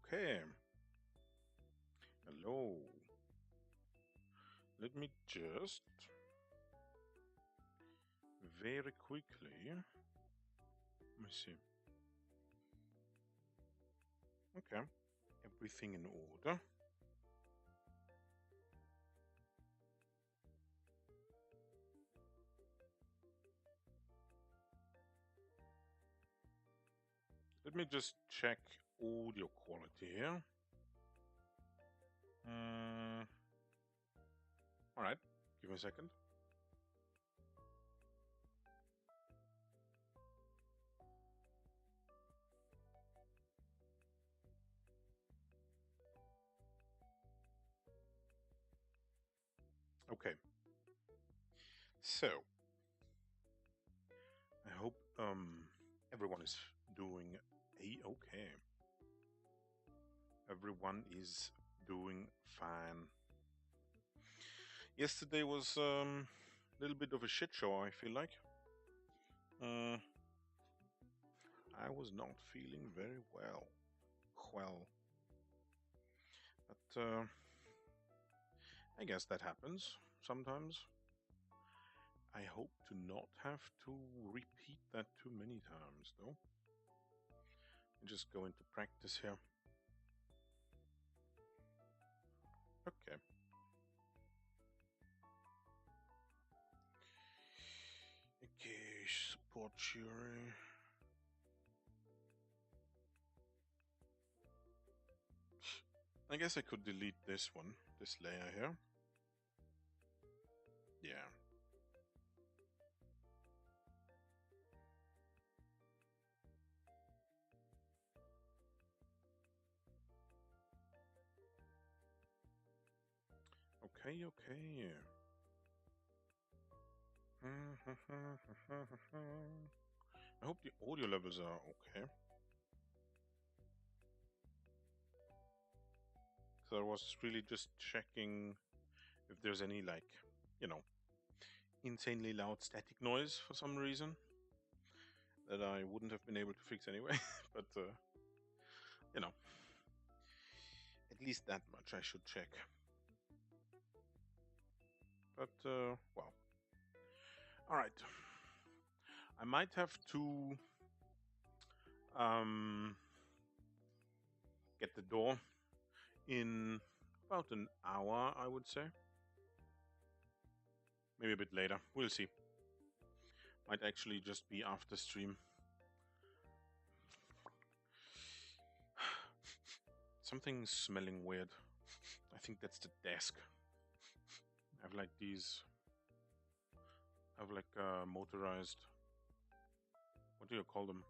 Okay. Hello. Let me just very quickly. Let me see. Okay. Everything in order. Let me just check audio quality here. All right. Give me a second. Okay. So I hope everyone is doing a-okay. Everyone is doing fine. Yesterday was a little bit of a shit show, I feel like. I was not feeling very well. But I guess that happens sometimes. I hope to not have to repeat that too many times, though. I just go into practice here. Okay. Okay, support Shuri. I guess I could delete this one, this layer here. Yeah. Okay. I hope the audio levels are okay. So I was really just checking if there's any, like, insanely loud static noise for some reason that I wouldn't have been able to fix anyway. But, at least that much I should check. But, well. Alright. I might have to get the door in about an hour, I would say. Maybe a bit later. We'll see. Might actually just be after stream. Something's smelling weird. I think that's the desk. I have like these. I have like motorized. What do you call them?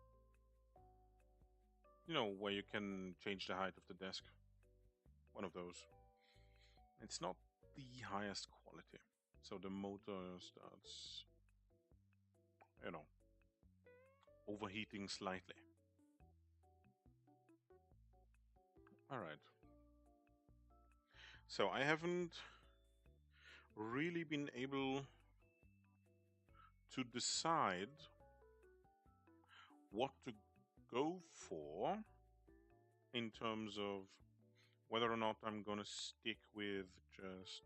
You know, where you can change the height of the desk. One of those. It's not the highest quality. So the motor starts, overheating slightly. Alright. So I haven't really been able to decide what to go for in terms of whether or not I'm gonna stick with just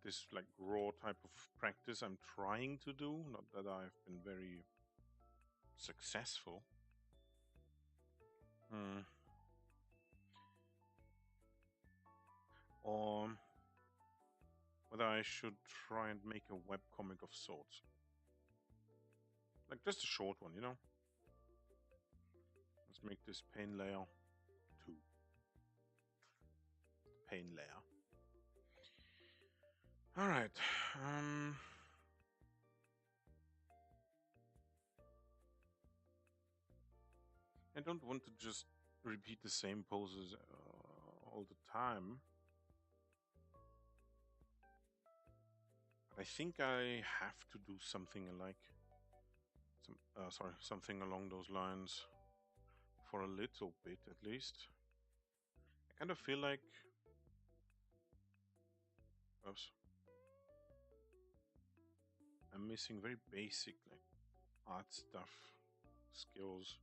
this like raw type of practice I'm trying to do. Not that I've been very successful. Or whether I should try and make a webcomic of sorts. Like just a short one, Let's make this pane layer 2. Pane layer. Alright. I don't want to just repeat the same poses all the time. But I think I have to do something like something along those lines for a little bit at least. I kind of feel like I'm missing very basic like art stuff. skills.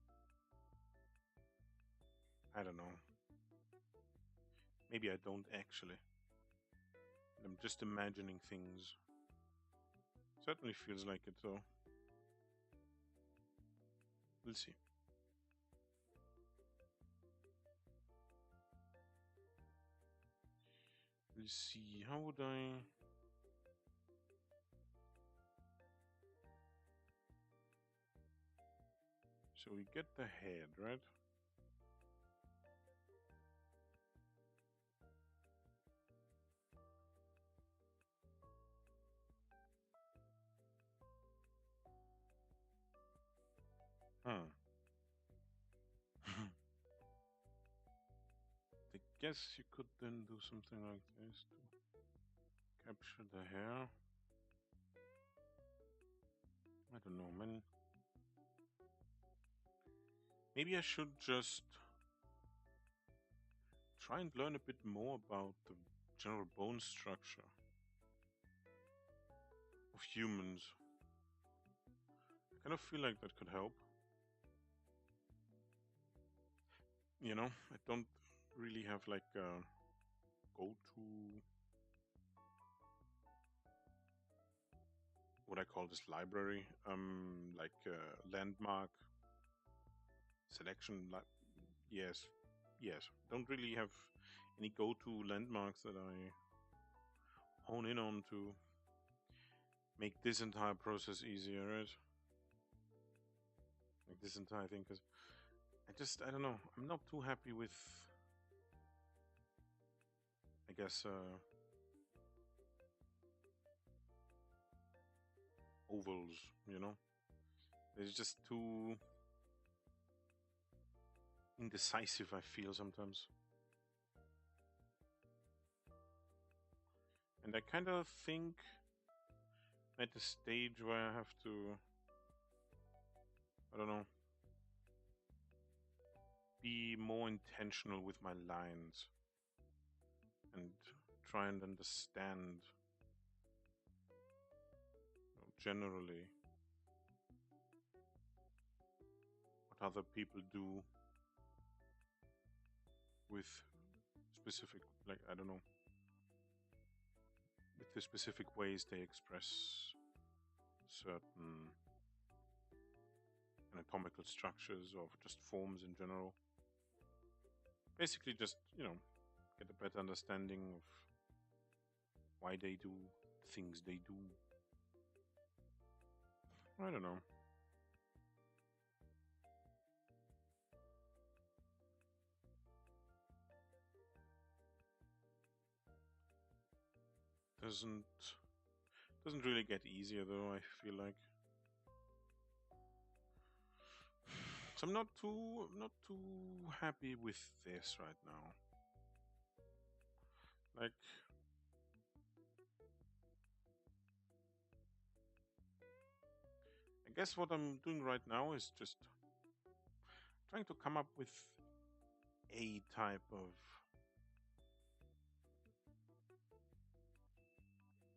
I don't know. Maybe I don't actually. I'm just imagining things. Certainly feels like it though. We'll see. We'll see. How would I... So we get the head, right? Huh. I guess you could then do something like this to capture the hair. I don't know, man. Maybe I should just try and learn a bit more about the general bone structure of humans. I kind of feel like that could help. You know, I don't really have like a go-to, what I call this library, like landmark selection. Yes, don't really have any go-to landmarks that I hone in on to make this entire process easier, right? Like this entire thing, because I don't know, I'm not too happy with, I guess, ovals, you know? It's just too indecisive, I feel sometimes. And I kind of think at the stage where I have to, I don't know, be more intentional with my lines and try and understand, generally what other people do with specific, like, I don't know, with the specific ways they express certain anatomical structures or just forms in general. Basically just, get a better understanding of why they do things they do. I don't know. Doesn't really get easier though, I feel like. So I'm not too happy with this right now. Like, I guess what I'm doing right now is just trying to come up with a type of,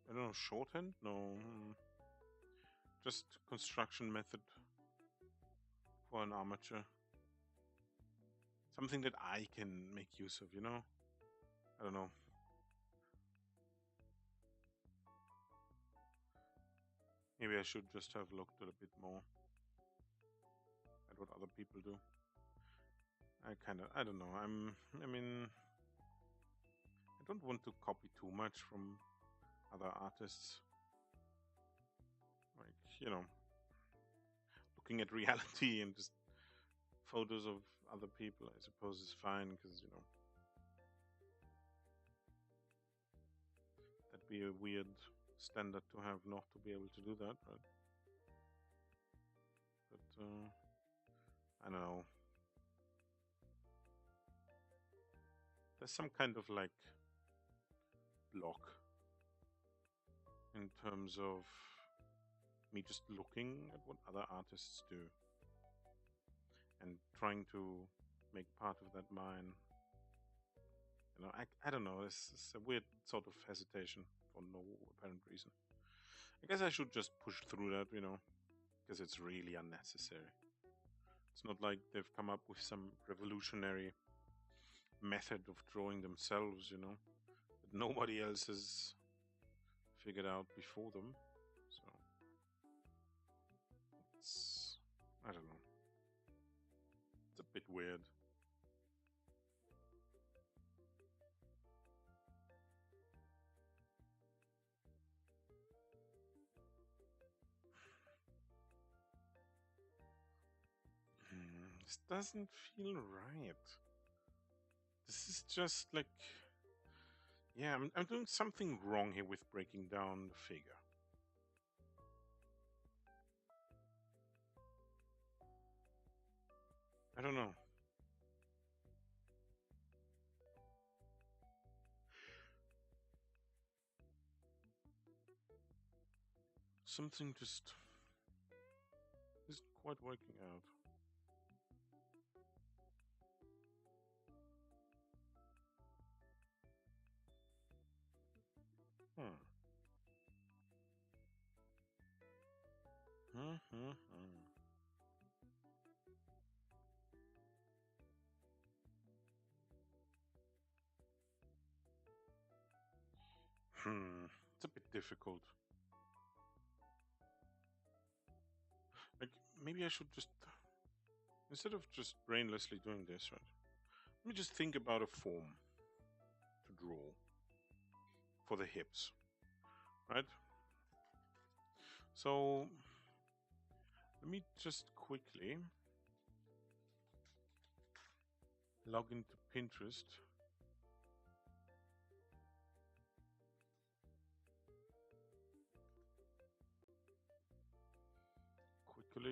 I don't know, shorthand? No, just construction method for an armature. Something that I can make use of, I don't know. Maybe I should just have looked a bit more at what other people do. I don't know. I mean, I don't want to copy too much from other artists. Like, looking at reality and just photos of other people, I suppose, is fine because, that'd be a weird standard to have not to be able to do that, right? But, I don't know. There's some kind of like block in terms of me just looking at what other artists do and trying to make part of that mine. I don't know, it's a weird sort of hesitation for no apparent reason. I guess I should just push through that, because it's really unnecessary. It's not like they've come up with some revolutionary method of drawing themselves, that nobody else has figured out before them. So it's, I don't know. It's a bit weird. This doesn't feel right. This is just like, yeah, I'm doing something wrong here with breaking down the figure. I don't know. Something just isn't quite working out. It's a bit difficult. Like, maybe I should just, instead of just brainlessly doing this, right? Let me just think about a form to draw for the hips, right? So, let me just quickly log into Pinterest.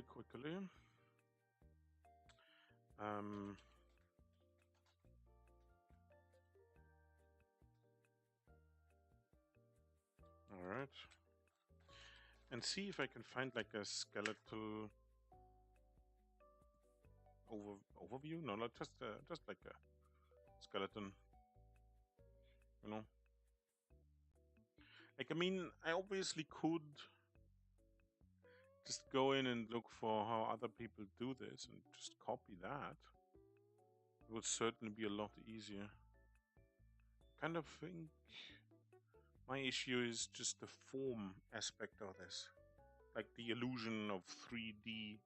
Quickly. All right. And see if I can find like a skeletal overview. No, not just like a skeleton. Like, I mean, I obviously could just go in and look for how other people do this and just copy that. It would certainly be a lot easier. Kind of think my issue is just the form aspect of this. Like the illusion of 3D,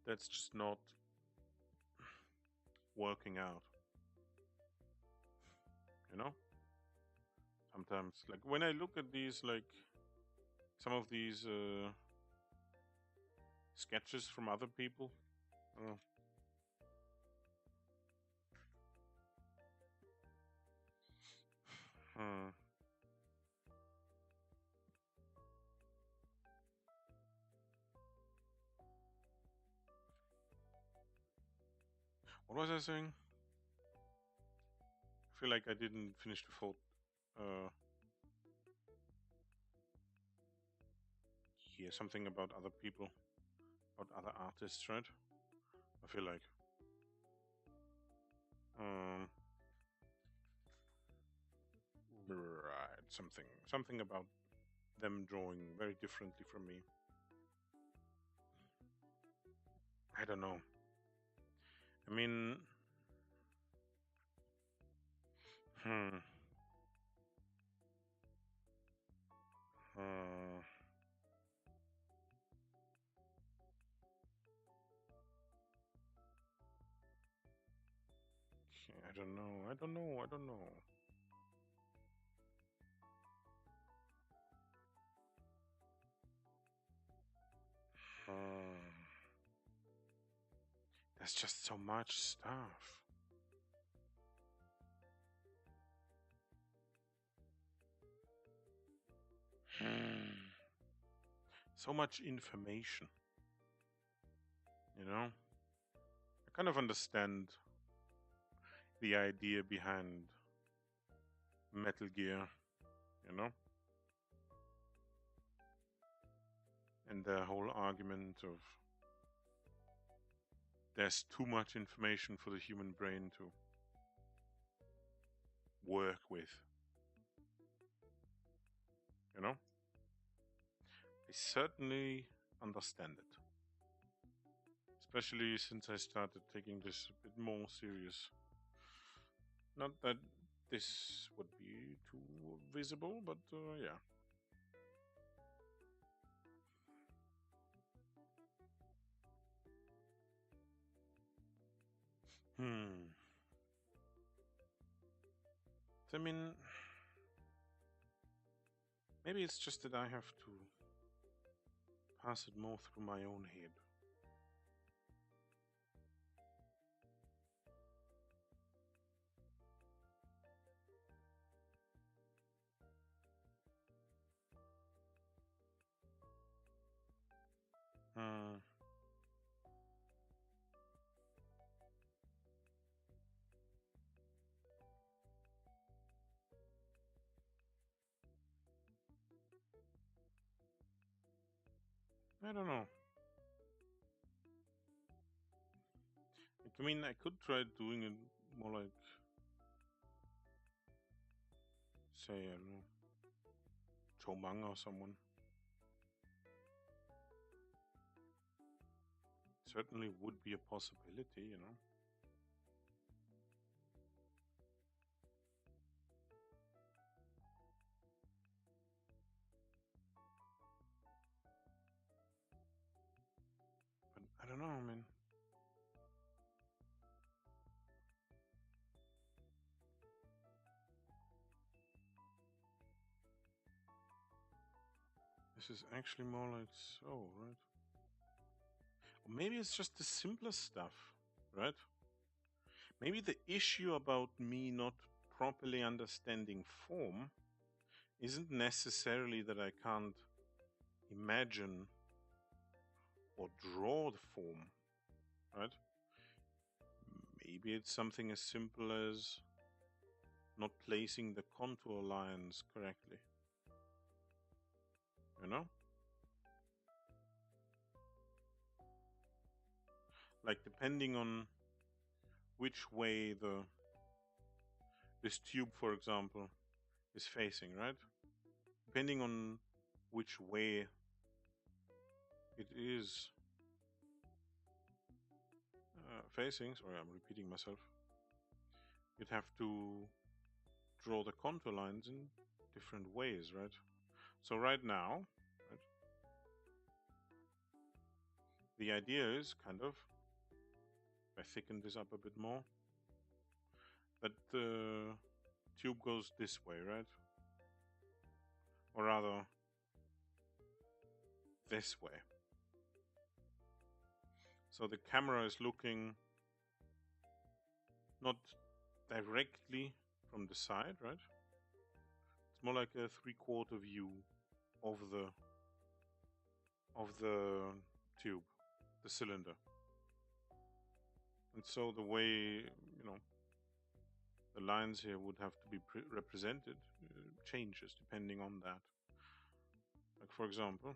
that's just not working out. Sometimes, like when I look at these, like some of these sketches from other people, what was I saying? I feel like I didn't finish the thought. Yeah, something about other people, about other artists, right? I feel like. Right, something about them drawing very differently from me. I don't know. I mean, hmm. I don't know. I don't know. There's just so much stuff. So much information. I kind of understand the idea behind Metal Gear, and the whole argument of there's too much information for the human brain to work with. I certainly understand it. Especially since I started taking this a bit more serious. Not that this would be too visible, but yeah. I mean, maybe it's just that I have to pass it more through my own head. Hmm. I don't know. I mean, I could try doing it more like, say, I don't know, Chomang or someone. Certainly would be a possibility, you know. But I don't know, I mean. This is actually more like so, right? Or maybe it's just the simplest stuff, right? Maybe the issue about me not properly understanding form isn't necessarily that I can't imagine or draw the form, right? Maybe it's something as simple as not placing the contour lines correctly. You know? Like depending on which way this tube, for example, is facing, right? Depending on which way it is facing, sorry, I'm repeating myself, you'd have to draw the contour lines in different ways, right? So right now, right, the idea is kind of, I thicken this up a bit more, that the tube goes this way, right? Or rather, this way. So the camera is looking not directly from the side, right? It's more like a 3/4 view of the tube, the cylinder. And so the way, you know, the lines here would have to be represented changes depending on that. Like for example,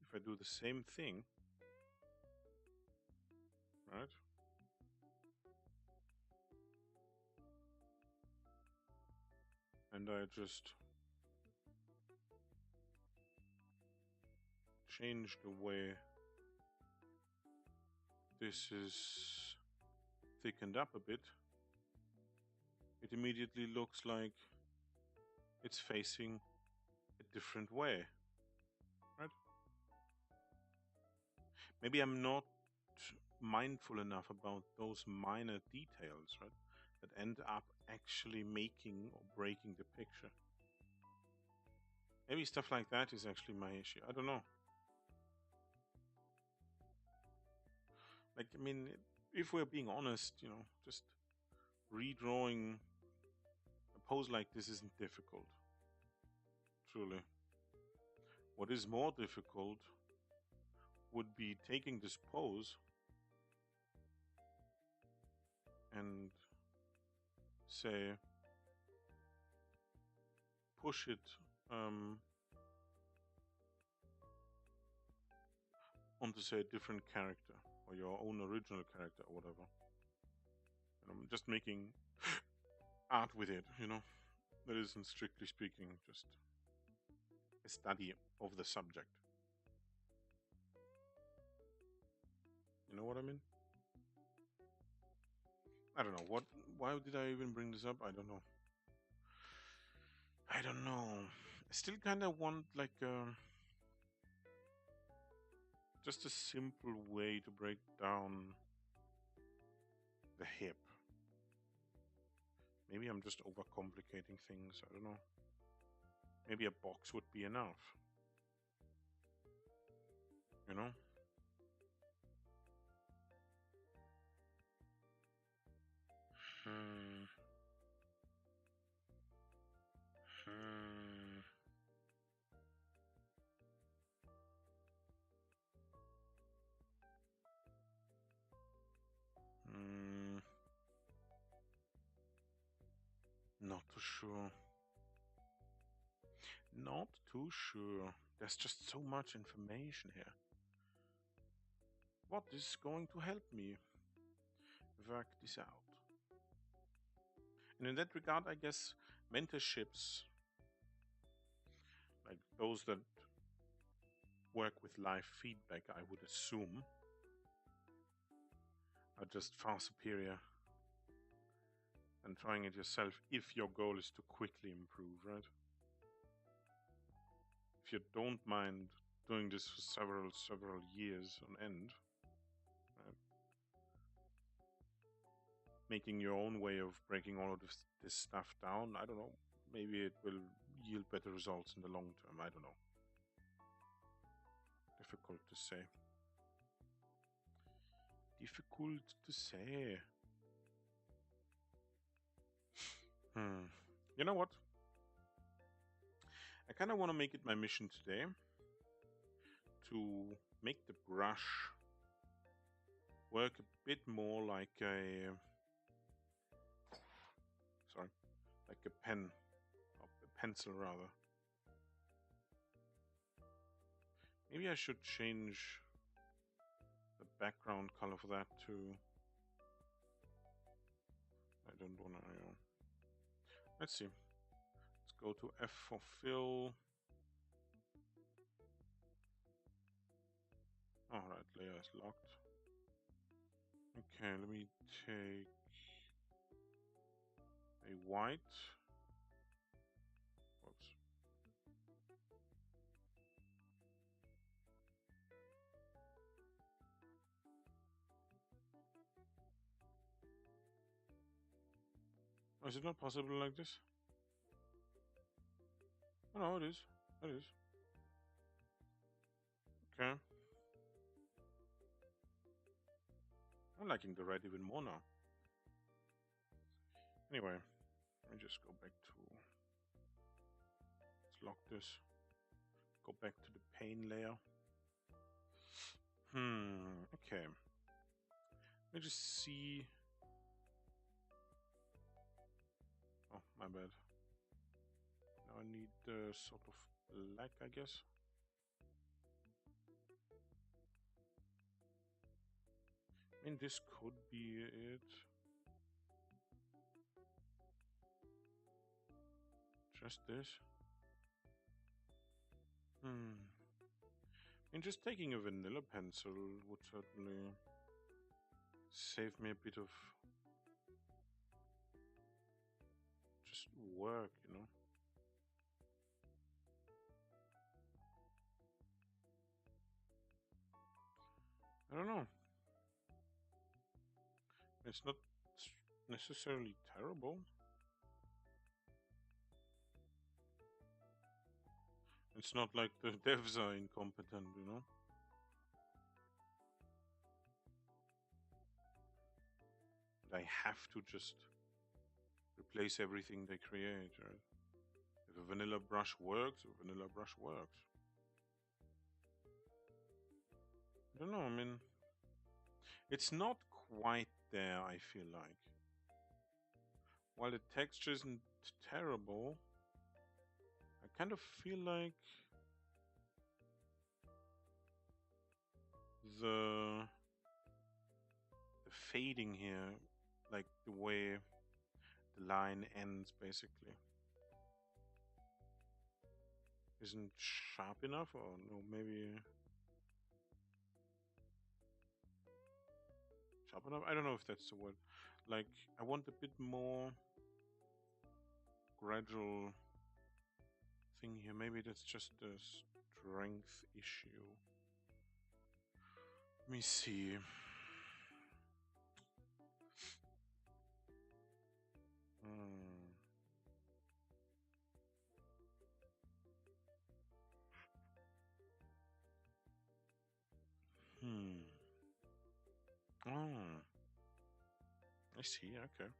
if I do the same thing, right? And I just change the way this is thickened up a bit, it immediately looks like it's facing a different way, right? Maybe I'm not mindful enough about those minor details, right, that end up actually making or breaking the picture. Maybe stuff like that is actually my issue. I don't know. Like, I mean, if we're being honest, you know, just redrawing a pose like this isn't difficult. Truly. What is more difficult would be taking this pose and say push it onto, say, a different character or your own original character or whatever. And I'm just making art with it, you know. That isn't, strictly speaking, just a study of the subject. You know what I mean? I don't know. Why did I even bring this up? I don't know. I don't know. I still kind of want like just a simple way to break down the hip. Maybe I'm just overcomplicating things. I don't know. Maybe a box would be enough. You know? Hmm. Hmm. Hmm. Not too sure. Not too sure. There's just so much information here. What is going to help me work this out? And in that regard, I guess mentorships, like those that work with live feedback, I would assume, are just far superior than trying it yourself if your goal is to quickly improve, right? If you don't mind doing this for several years on end, right? Making your own way of breaking all of this stuff down, I don't know, maybe it will yield better results in the long term. I don't know. Difficult to say. Difficult to say. You know what? I kind of want to make it my mission today to make the brush work a bit more like a pen, or a pencil rather. Maybe I should change the background color for that too. I don't want to. Let's see. Let's go to F for fill. Alright, layer is locked. Okay, let me take a white. Whoops. Oh, is it not possible like this? Oh, no, it is. It is. Okay. I'm liking the red even more now. Anyway, let me just go back to... Let's lock this. Go back to the pane layer. Okay. Let me just see... Oh, my bad. Now I need sort of black, I guess. I mean, this could be it. Just this. I mean, just taking a vanilla pencil would certainly save me a bit of just work, you know? I don't know. It's not necessarily terrible. It's not like the devs are incompetent, you know? They have to just replace everything they create, right? If a vanilla brush works, a vanilla brush works. I don't know, I mean... It's not quite there, I feel like. While the texture isn't terrible, I kind of feel like the fading here, like the way the line ends basically, isn't sharp enough, or no, maybe sharpen up. I don't know if that's the word. Like, I want a bit more gradual thing here. Maybe that's just a strength issue. Let me see. Oh, I see. Okay.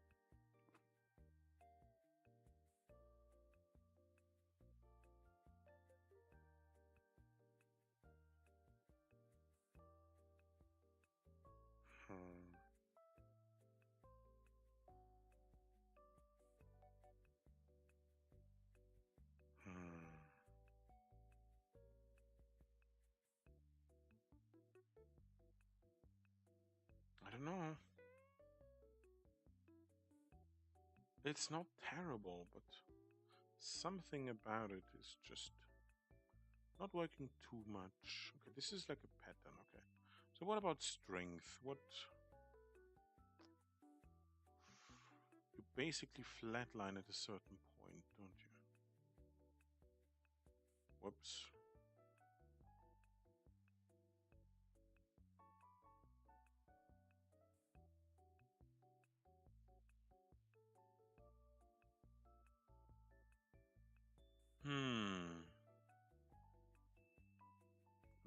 I don't know. It's not terrible, but something about it is just not working too much. Okay, this is like a pattern. Okay. So what about strength? What? You basically flatline at a certain point, don't you? Whoops.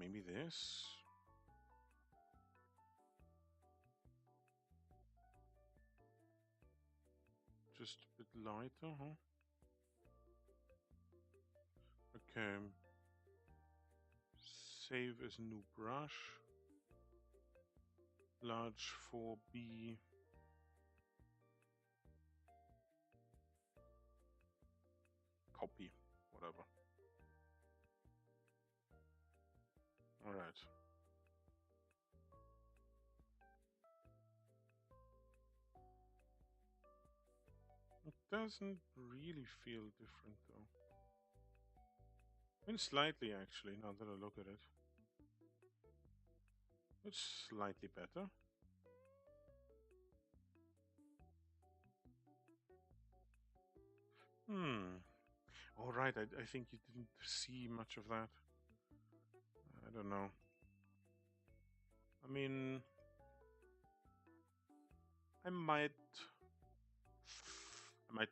Maybe this? Just a bit lighter, huh? Okay. Save as a new brush. Large 4B. Copy. Whatever. Alright. It doesn't really feel different though. I mean, slightly actually, now that I look at it. It's slightly better. All right, I think you didn't see much of that. I don't know. I mean, I might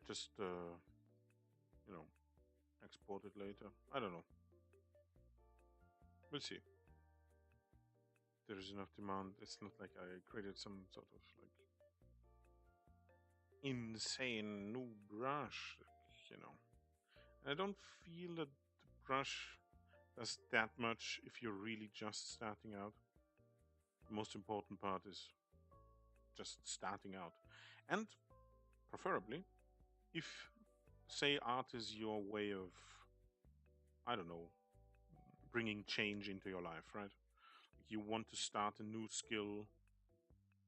just, export it later. I don't know. We'll see. There is enough demand. It's not like I created some sort of like insane new brush, And I don't feel that the brush does that much if you're really just starting out. The most important part is just starting out. And preferably, if, say, art is your way of, I don't know, bringing change into your life, right? You want to start a new skill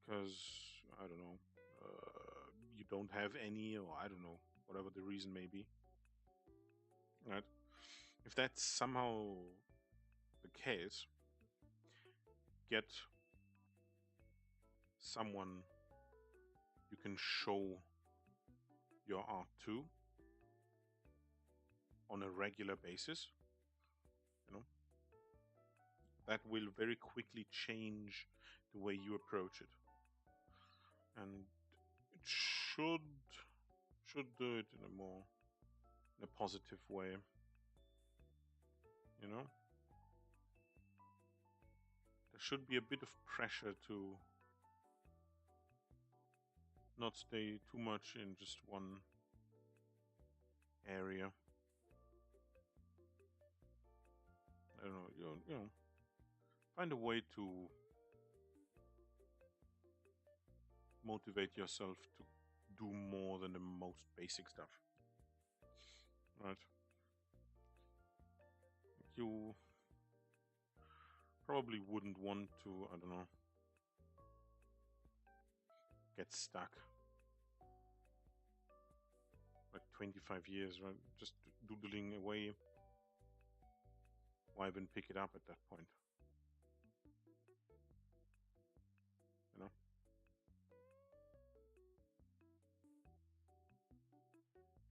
because, I don't know, you don't have any, or I don't know, whatever the reason may be, right? If that's somehow the case, get someone you can show your art to on a regular basis. That will very quickly change the way you approach it, and it should do it in a positive way. There should be a bit of pressure to not stay too much in just one area. I don't know, find a way to motivate yourself to do more than the most basic stuff. Right? You probably wouldn't want to, I don't know, get stuck like 25 years, right? Just doodling away. Why even pick it up at that point?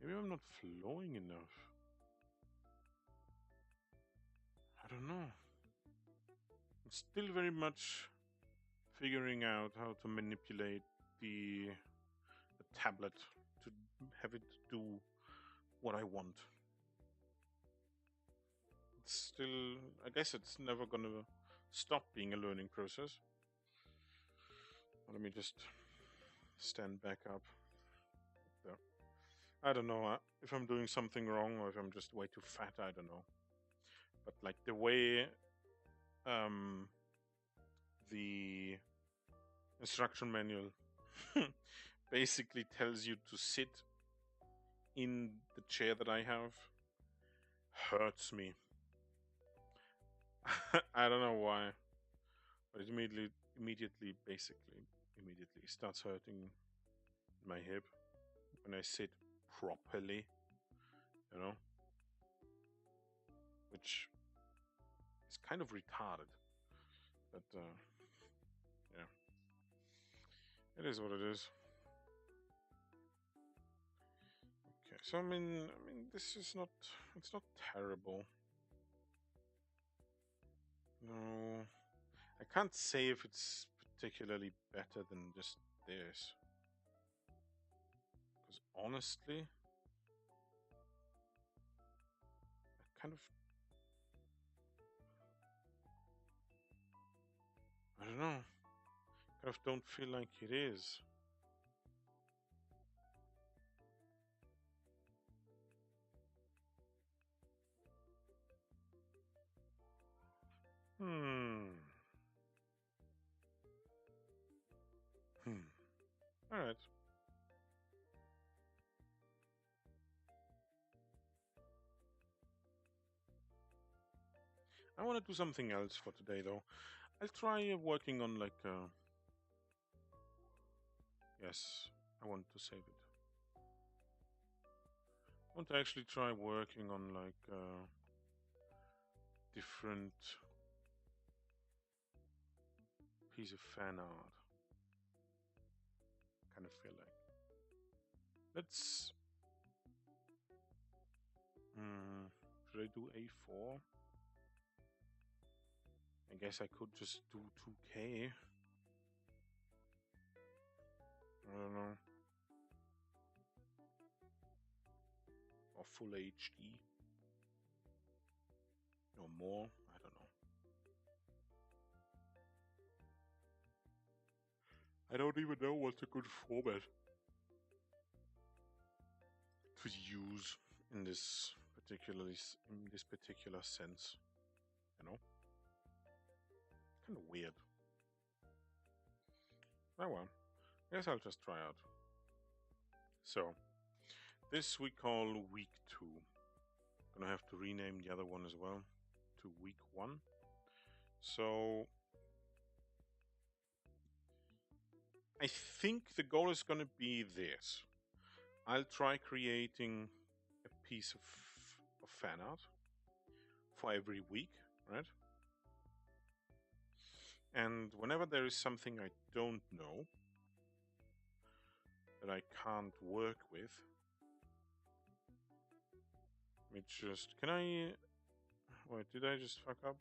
Maybe I'm not flowing enough. I don't know. I'm still very much figuring out how to manipulate the tablet to have it do what I want. It's still, I guess it's never gonna stop being a learning process. Let me just stand back up. There. I don't know if I'm doing something wrong or if I'm just way too fat. I don't know. But like the way the instruction manual basically tells you to sit in the chair that I have hurts me. I don't know why, but it immediately starts hurting my hip when I sit properly, you know, which is kind of retarded, but yeah, it is what it is. Okay, so I mean, this is not, it's not terrible. No, I can't say if it's particularly better than just this. Because honestly, I kind of, I don't know, kind of don't feel like it is. All right. I want to do something else for today, though. I'll try working on like. Yes, I want to save it. I want to actually try working on like different piece of fan art. Kind of feel like. Let's. Should I do A4? I guess I could just do 2K. I don't know. Or full HD. Or more. I don't know. I don't even know what's a good format to use in this particular sense. You know? Kind of weird. Oh well. I guess I'll just try out. So, this we call week 2. Gonna have to rename the other one as well to week 1. So, I think the goal is gonna be this. I'll try creating a piece of fan art for every week, right? And whenever there is something I don't know that I can't work with, let me just, can I, wait, did I just fuck up?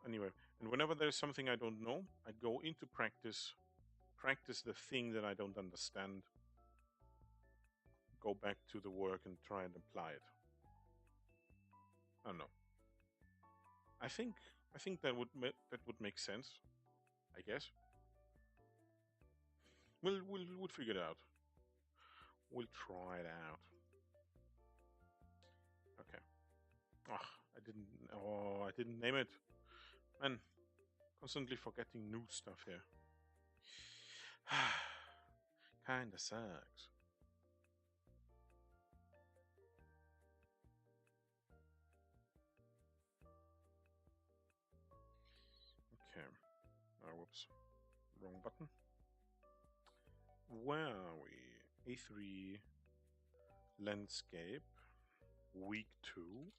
Anyway, and whenever there's something I don't know, I go into practice the thing that I don't understand, go back to the work and try and apply it. I don't know. I think that would make sense. I guess. We'll figure it out. We'll try it out. Okay. I didn't name it. Man, constantly forgetting new stuff here. Kinda sucks. Okay. Oh, whoops. Wrong button. Where are we? A3 landscape. Week 2.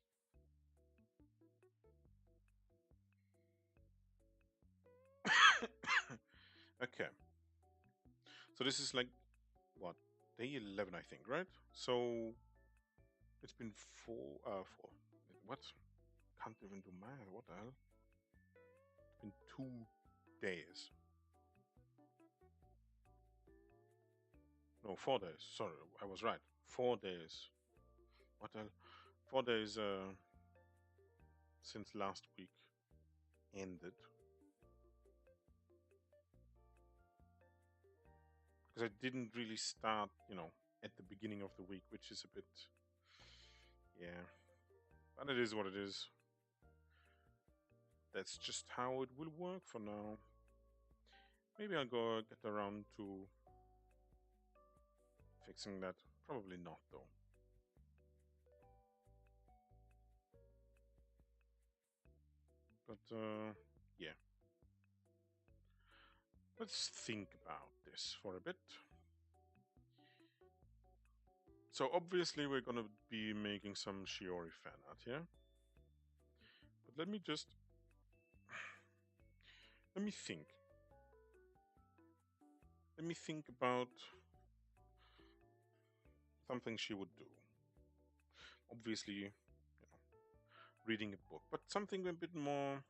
Okay. So this is like what, day 11, I think, right? So it's been four. What? Can't even do math. What the hell? It's been 2 days. No, 4 days. Sorry, I was right. 4 days. What the hell? 4 days since last week ended. Because I didn't really start, at the beginning of the week, which is a bit, yeah. But it is what it is. That's just how it will work for now. Maybe I'll go get around to fixing that. Probably not, though. But, yeah. Let's think about this for a bit. So, obviously, we're gonna be making some Shiori fan art here. But let me just. Let me think. Let me think about something she would do. Obviously, reading a book, but something a bit more.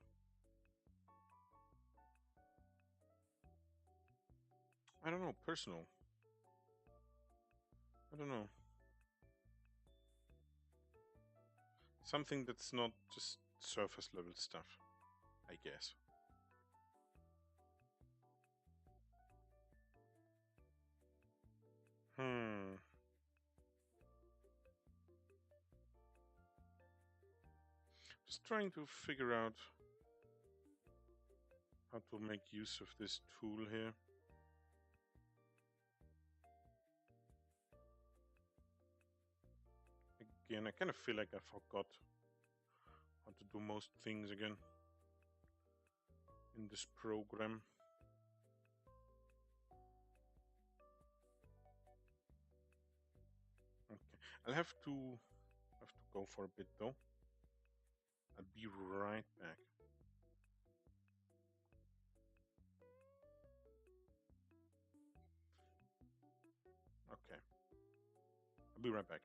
I don't know, personal. I don't know. Something that's not just surface level stuff, I guess. Hmm. Just trying to figure out how to make use of this tool here. Again, I kind of feel like I forgot how to do most things again in this program. Okay, I'll have to go for a bit though. I'll be right back. Okay, I'll be right back.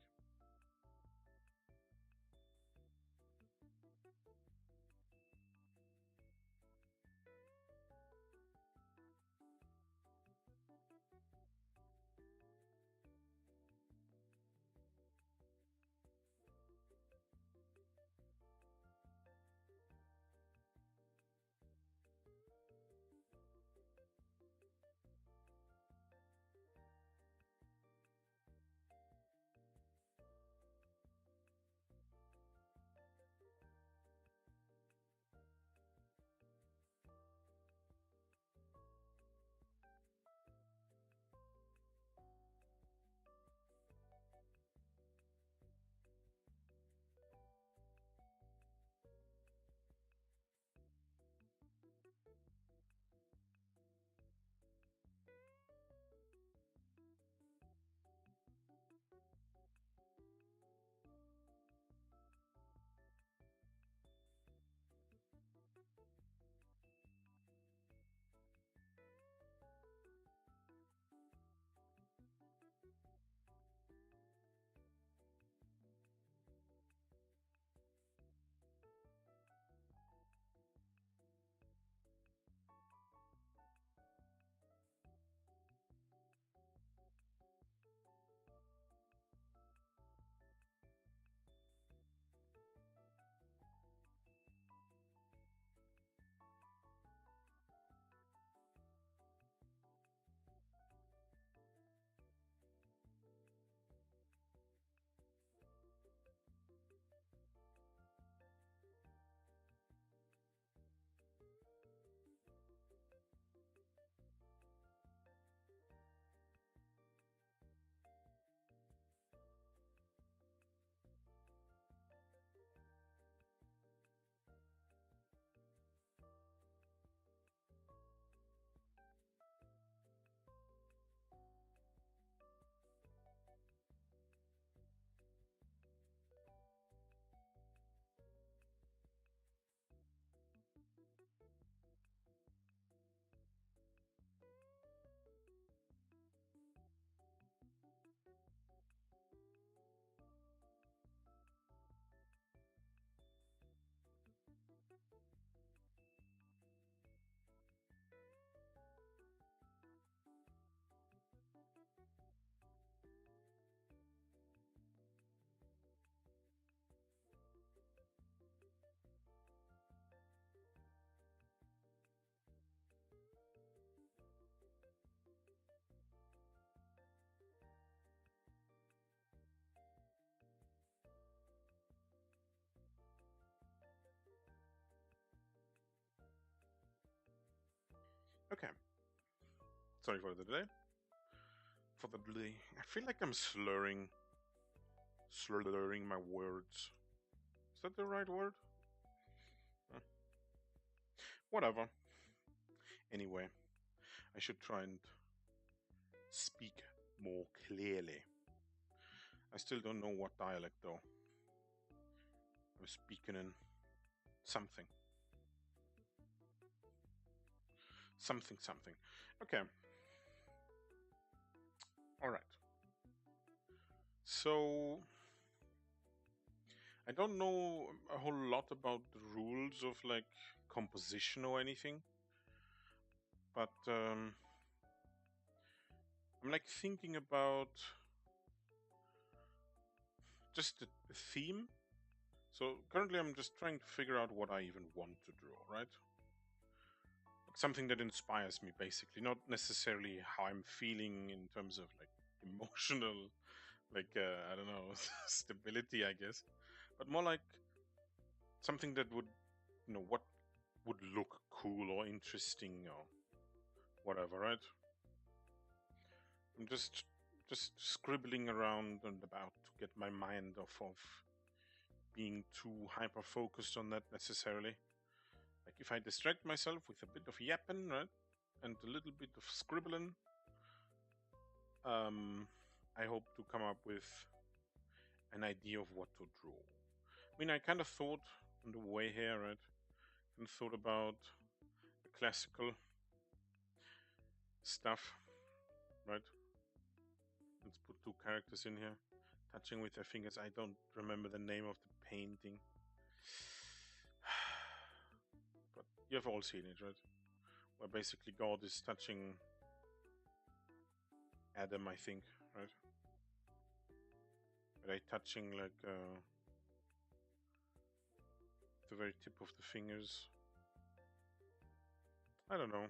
Okay. Sorry for the delay. I feel like I'm slurring my words. Is that the right word? Whatever. Anyway, I should try and speak more clearly. I still don't know what dialect though. I'm speaking in something. Something. Okay. Alright. So I don't know a whole lot about the rules of like composition or anything. But I'm like thinking about just the theme. So currently I'm just trying to figure out what I even want to draw, right? Like something that inspires me basically, not necessarily how I'm feeling in terms of like emotional, like I don't know, stability, I guess, but more like something that would, what would look cool or interesting or whatever, right? I'm just scribbling around and about to get my mind off of being too hyper focused on that necessarily. Like if I distract myself with a bit of yapping, right, and a little bit of scribbling, I hope to come up with an idea of what to draw. I mean, I kind of thought on the way here, right, and thought about the classical stuff, right? Let's put two characters in here, touching with their fingers. I don't remember the name of the painting. But you have all seen it, right? Where basically God is touching Adam, I think, right? But I touching like the very tip of the fingers. I don't know.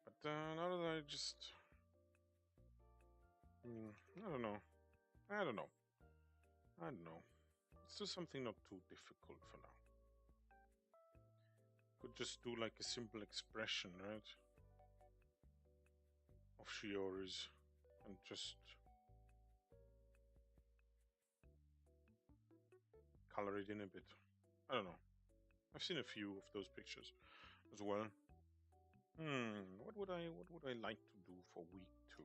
But now that I just... I don't know. I don't know. Let's do something not too difficult for now. Could just do like a simple expression, right? Of Shiori's and just color it in a bit. I don't know. I've seen a few of those pictures as well. What would I like to do for week 2?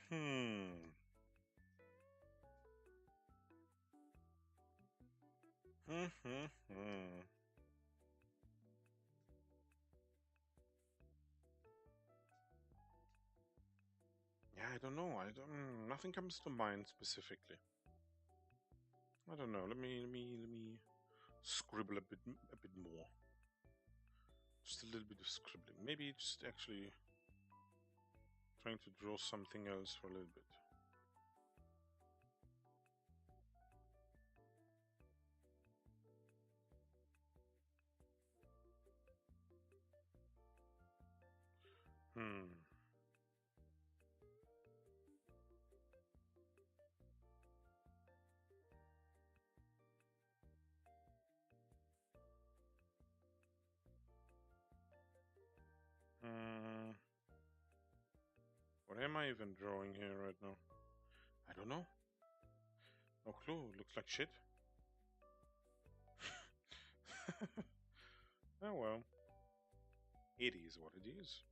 Hmm. Hmm. Yeah, I don't know. Nothing comes to mind specifically. I don't know. Let me scribble a bit more. Just a little bit of scribbling. Maybe just actually trying to draw something else for a little bit. What am I even drawing here right now? I don't know. No clue. Looks like shit. Oh well. It is what it is.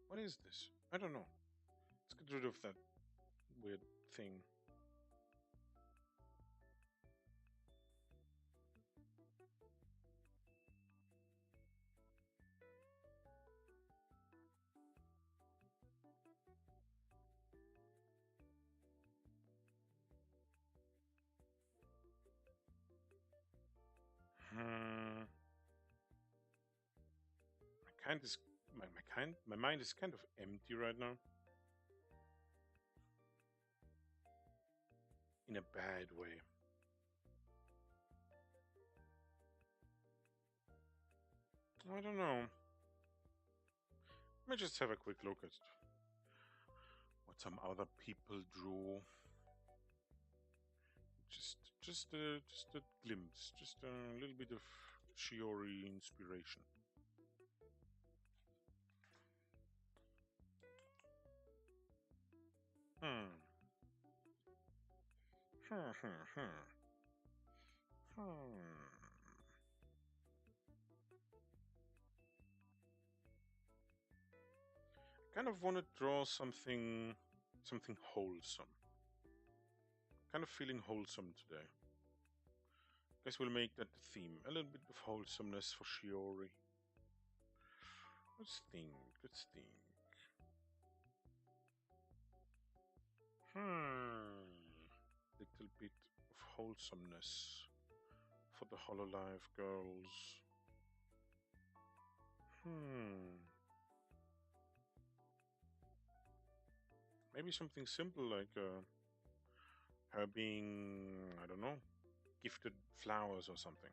What is this? I don't know. Let's get rid of that weird thing. My mind is kind of empty right now. In a bad way. I don't know. Let me just have a quick look at what some other people drew. Just a glimpse, just a little bit of Shiori inspiration. Hmm. Hmm. Hmm. Hmm. Hmm. Kind of want to draw something wholesome. Kind of feeling wholesome today. Guess we'll make that the theme. A little bit of wholesomeness for Shiori. Let's think. Let's think. Little bit of wholesomeness for the Hololive girls. Maybe something simple like her being, I don't know, gifted flowers or something.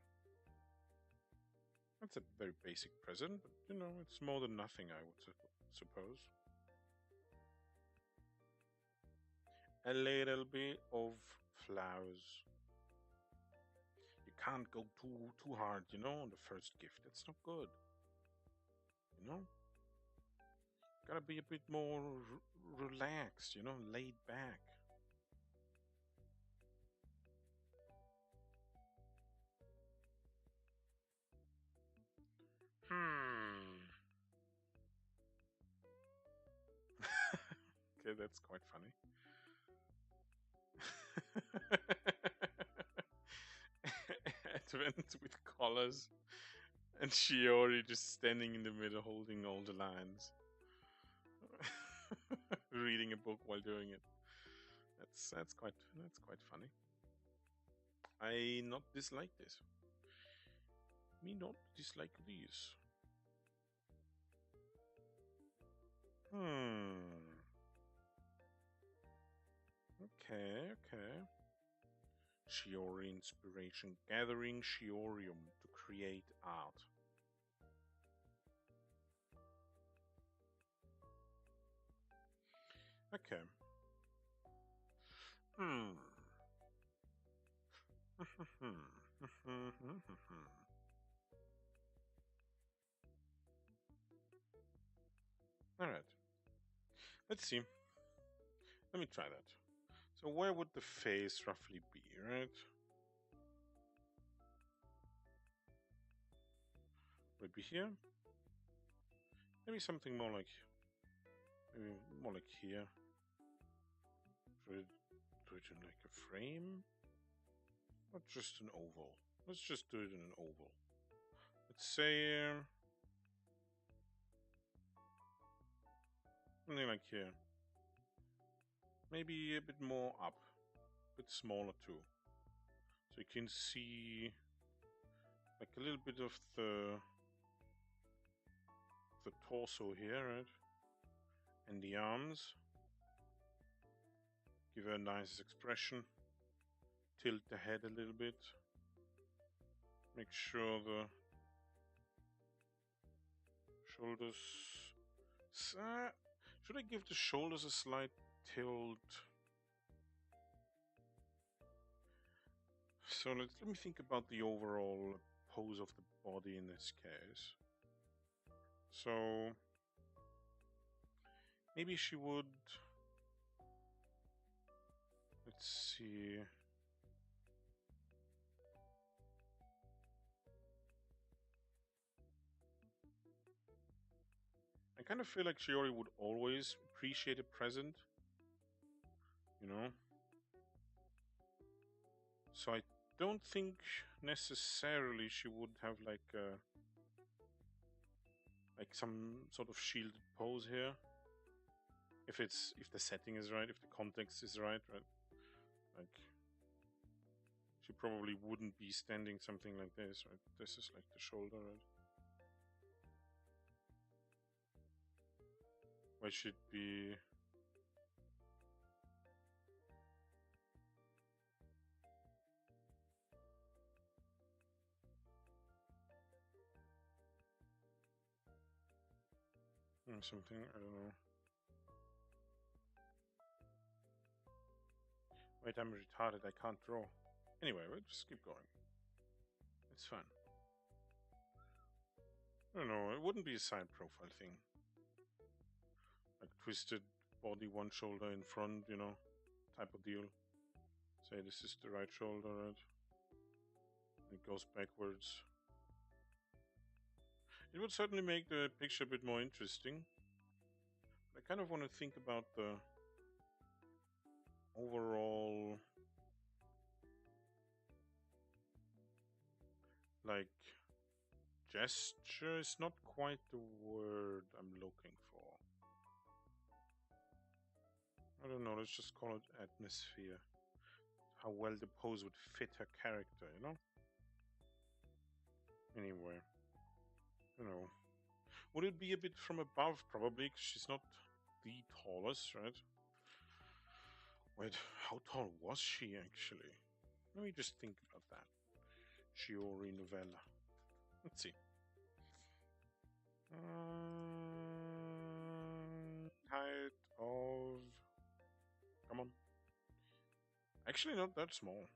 That's a very basic present, but you know, it's more than nothing, I would suppose. A little bit of flowers. You can't go too hard, you know, on the first gift. That's not good. You know? Gotta be a bit more relaxed, you know, laid back. Okay, that's quite funny. Advent with collars and Shiori just standing in the middle holding all the lines. Reading a book while doing it. That's quite funny. I not dislike this. Me not dislike these. Okay. Shiori inspiration. Gathering Shiorium to create art. Okay. Alright. Let's see. Let me try that. So where would the face roughly be, right? Would it be here? Maybe something more like here. Should I do it in like a frame? Or just an oval? Let's just do it in an oval. Let's say something like here. Maybe a bit more up. A bit smaller too. So you can see like a little bit of the torso here, right? And the arms. Give her a nice expression. Tilt the head a little bit. Make sure the shoulders... should I give the shoulders a slight tilt? So let me think about the overall pose of the body in this case. So maybe she would... Let's see... I kind of feel like Shiori would always appreciate a present, you know? So I don't think necessarily she would have like some sort of shielded pose here. If the setting is right, if the context is right? Like she probably wouldn't be standing something like this, right? This is like the shoulder, right? Why should be... Something, I don't know. Wait, I'm retarded, I can't draw. Anyway, we'll just keep going. It's fun. I don't know, it wouldn't be a side profile thing. Like twisted body, one shoulder in front, you know, type of deal. Say this is the right shoulder, right? And it goes backwards. It would certainly make the picture a bit more interesting. I kind of want to think about the overall, like, gesture is not quite the word I'm looking for. I don't know, let's just call it atmosphere. How well the pose would fit her character, you know? Anyway, you know. Would it be a bit from above? Probably, 'cause she's not the tallest, right? Wait, how tall was she actually? Let me just think about that. Shiori novella. Let's see. Height of... Come on. Actually, not that small.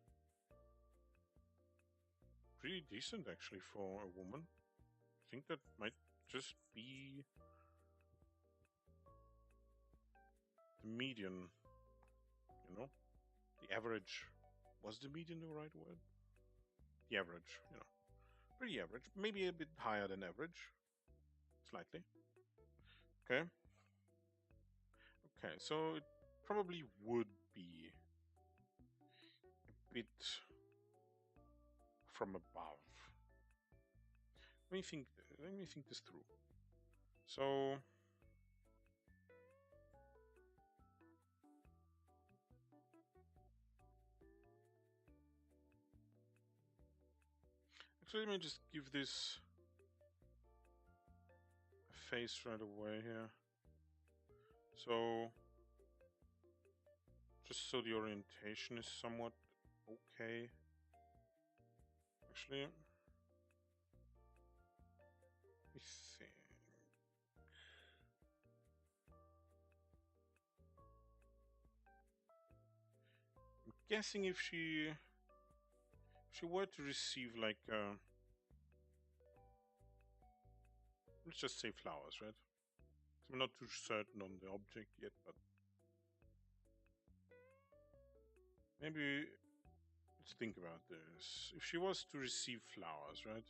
Pretty decent, actually, for a woman. I think that might just be the median, you know? The average. Was the median the right word? The average, you know. Pretty average. Maybe a bit higher than average. Slightly. Okay. Okay, so it probably would be a bit from above. Let me think this through. So actually, let me just give this a face right away here. So just so the orientation is somewhat okay. Actually, let me think. I'm guessing if she were to receive like let's just say flowers, right? I'm not too certain on the object yet, but maybe let's think about this. If she was to receive flowers, right?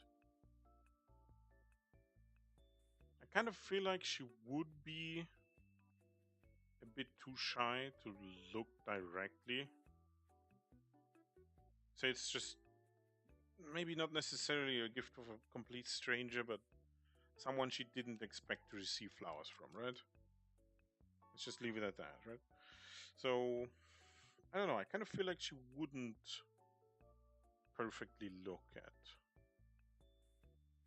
I kind of feel like she would be a bit too shy to look directly. So it's just maybe not necessarily a gift of a complete stranger, but someone she didn't expect to receive flowers from, right? Let's just leave it at that, right? So, I don't know, I kind of feel like she wouldn't perfectly look at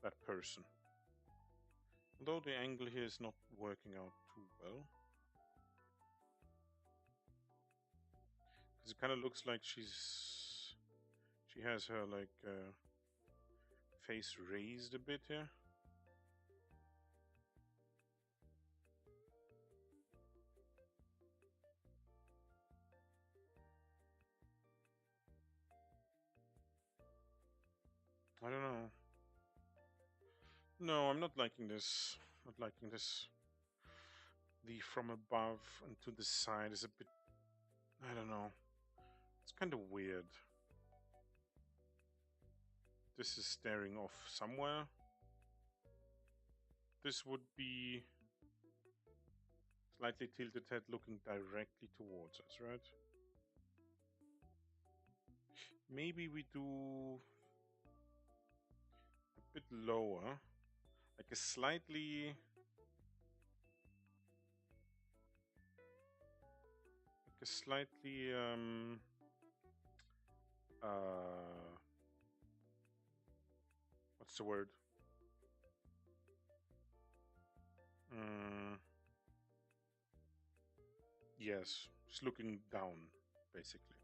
that person. Although the angle here is not working out too well. Because it kind of looks like she has her like face raised a bit here. I don't know. No, I'm not liking this. Not liking this. The from above and to the side is a bit... I don't know. It's kind of weird. This is staring off somewhere. This would be slightly tilted head looking directly towards us, right? Maybe we do a bit lower, like a slightly what's the word? Yes, just looking down, basically.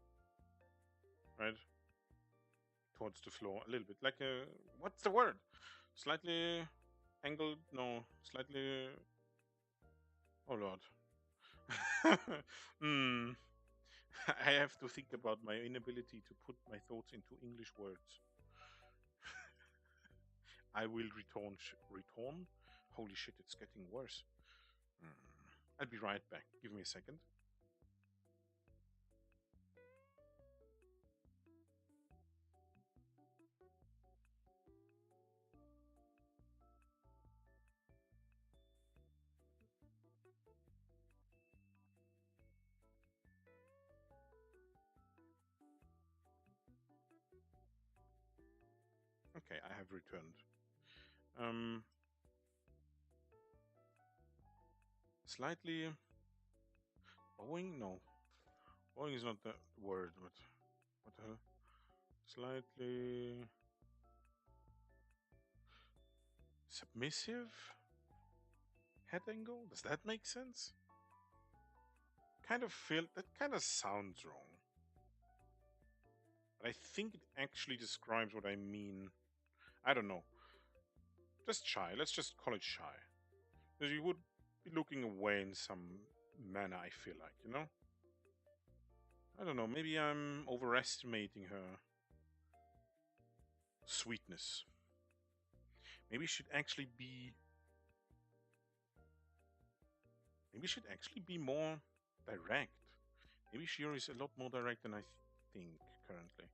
Right? Towards the floor, a little bit. Like a... What's the word? Slightly angled? No, slightly Oh Lord. Hmm. I have to think about my inability to put my thoughts into English words. I will return. Return? Holy shit, it's getting worse. Hmm. I'll be right back. Give me a second. Okay, I have returned. Um, Slightly bowing? No, bowing is not the word. But what the hell? Slightly submissive head angle. Does that make sense? Kind of feel that kind of sounds wrong, but I think it actually describes what I mean. I don't know. Just shy. Let's just call it shy. Because you would be looking away in some manner. I feel like, you know. I don't know. Maybe I'm overestimating her sweetness. Maybe should actually be. Maybe should actually be more direct. Maybe Shiori is a lot more direct than I think currently.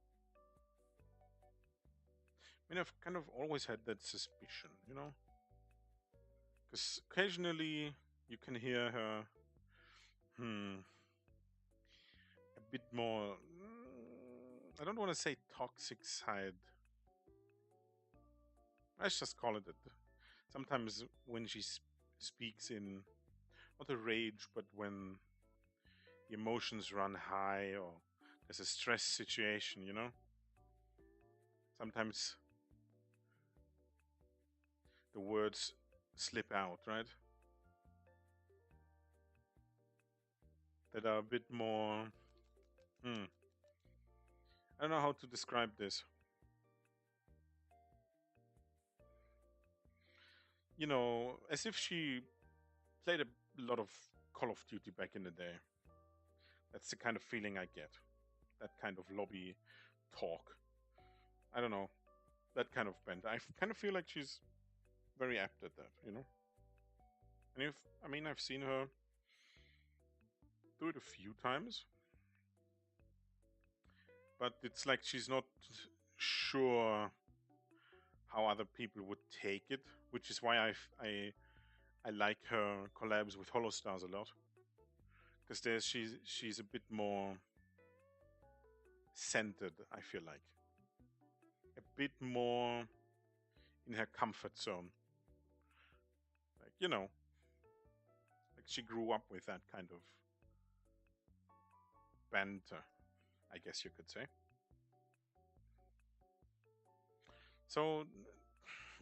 I mean, I've kind of always had that suspicion, you know, because occasionally you can hear her, a bit more. I don't want to say toxic side. Let's just call it that. Sometimes when she speaks in not a rage, but when the emotions run high or there's a stress situation, you know, sometimes the words slip out, right? That are a bit more. Hmm, I don't know how to describe this. You know, as if she played a lot of Call of Duty back in the day. That's the kind of feeling I get. That kind of lobby talk. I don't know. That kind of bent. Kind of feel like she's very apt at that, you know? And if, I mean, I've seen her do it a few times, but it's like she's not sure how other people would take it, which is why I like her collabs with Holostars a lot. Because there's she's a bit more centered, I feel like. A bit more in her comfort zone. Like, you know, like she grew up with that kind of banter, I guess you could say. So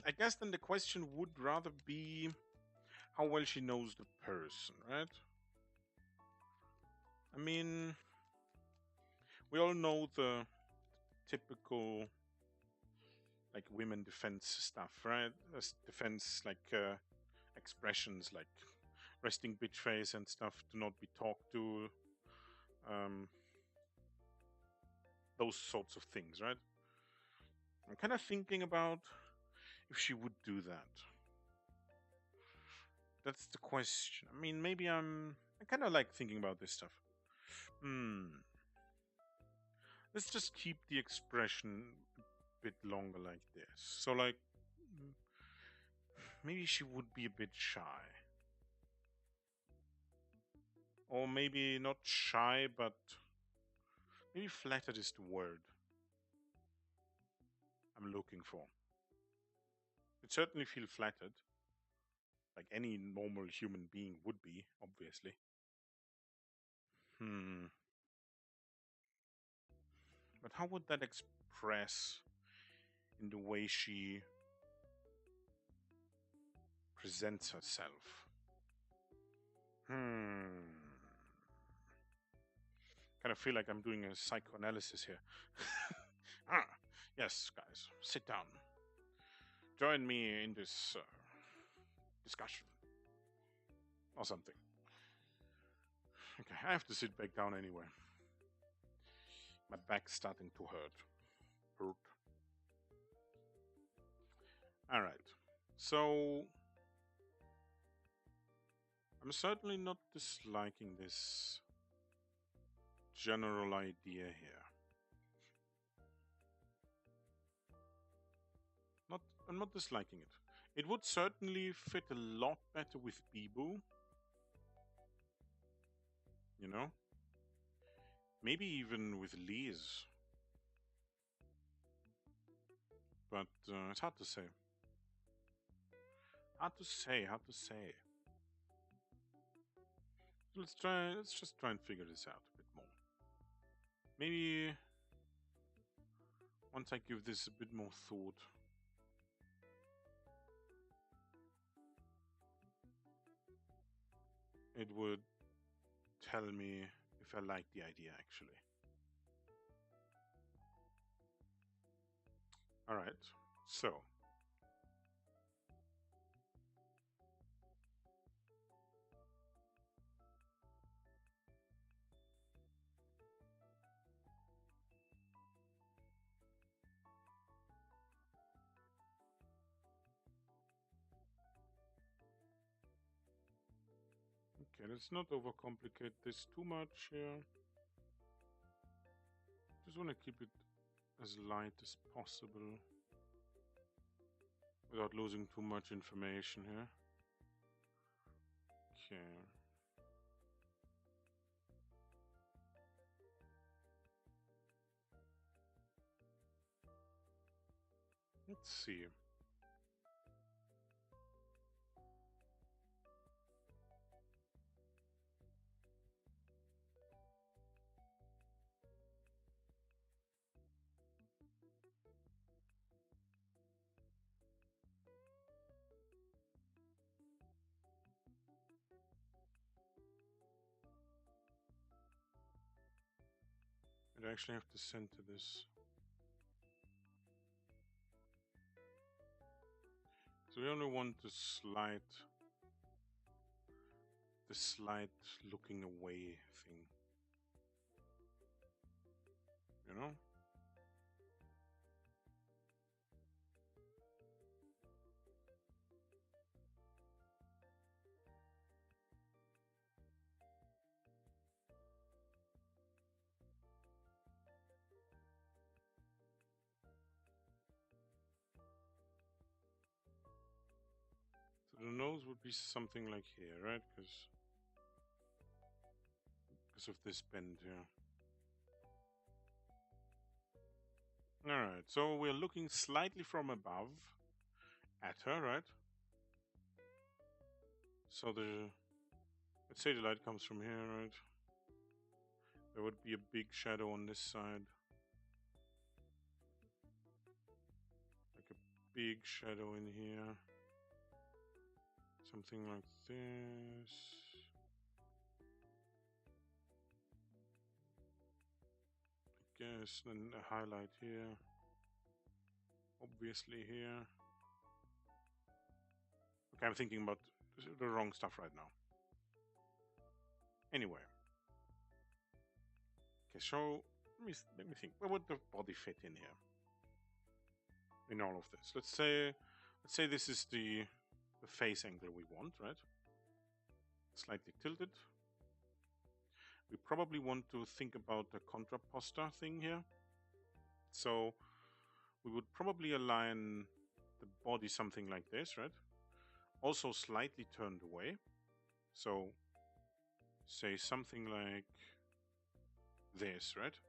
I guess then the question would rather be how well she knows the person, right? I mean, we all know the typical like women defense stuff, right? Defense like expressions like resting bitch face and stuff, to not be talked to, um, those sorts of things, right? I'm kind of thinking about if she would do that. That's the question. I mean, maybe I kind of like thinking about this stuff. Hmm. Let's just keep the expression a bit longer like this. So, like, mm, maybe she would be a bit shy. Or maybe not shy, but maybe flattered is the word I'm looking for. It certainly feel flattered, like any normal human being would be, obviously. Hmm. But how would that express in the way she presents herself? Hmm. Kind of feel like I'm doing a psychoanalysis here. Ah, yes, guys, sit down. Join me in this discussion or something. Okay, I have to sit back down anyway. My back's starting to hurt. Alright. So I'm certainly not disliking this general idea here. I'm not disliking it. It would certainly fit a lot better with Bibu. You know? Maybe even with Liz. But it's hard to say. Hard to say. Let's just try and figure this out a bit more. Maybe once I give this a bit more thought. It would tell me if I like the idea, actually. Alright, so. Okay, let's not overcomplicate this too much here. Just want to keep it as light as possible without losing too much information here. Okay. Let's see. I actually have to center this. So we only want the slight looking away thing. You know? So the nose would be something like here, right? Because of this bend here. Alright, so we're looking slightly from above at her, right? So let's say the light comes from here, right? There would be a big shadow on this side. Like a big shadow in here. Something like this. I guess then a highlight here. Obviously here. Okay, I'm thinking about the wrong stuff right now. Anyway. Okay, so let me think. Where would the body fit in here? In all of this. Let's say this is the face angle we want, right? Slightly tilted. We probably want to think about the contrapposta thing here. So we would probably align the body something like this, right? Also slightly turned away. So say something like this, right?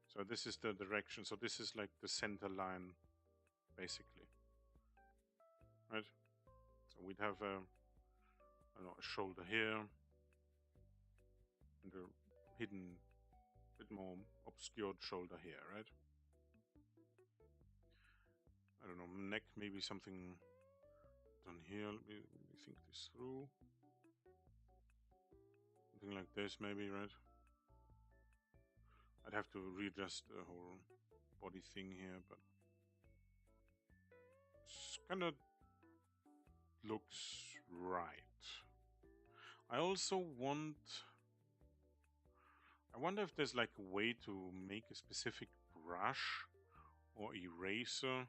So this is the direction. So this is like the center line, basically. Right? So we'd have a shoulder here. And a hidden, bit more obscured shoulder here, right? I don't know, neck, maybe something done here. Let me think this through. Something like this, maybe, right? I'd have to readjust the whole body thing here, but it's kind of looks right. I also want... I wonder if there's like a way to make a specific brush or eraser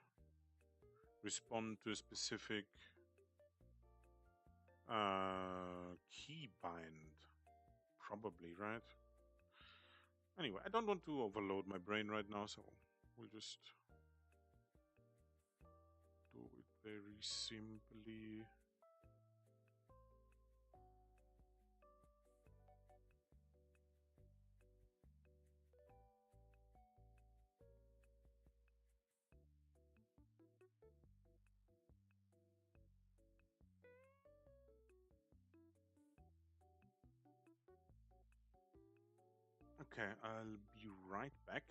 respond to a specific keybind. Probably, right? Anyway, I don't want to overload my brain right now, so we'll just do it very simply. Okay, I'll be right back.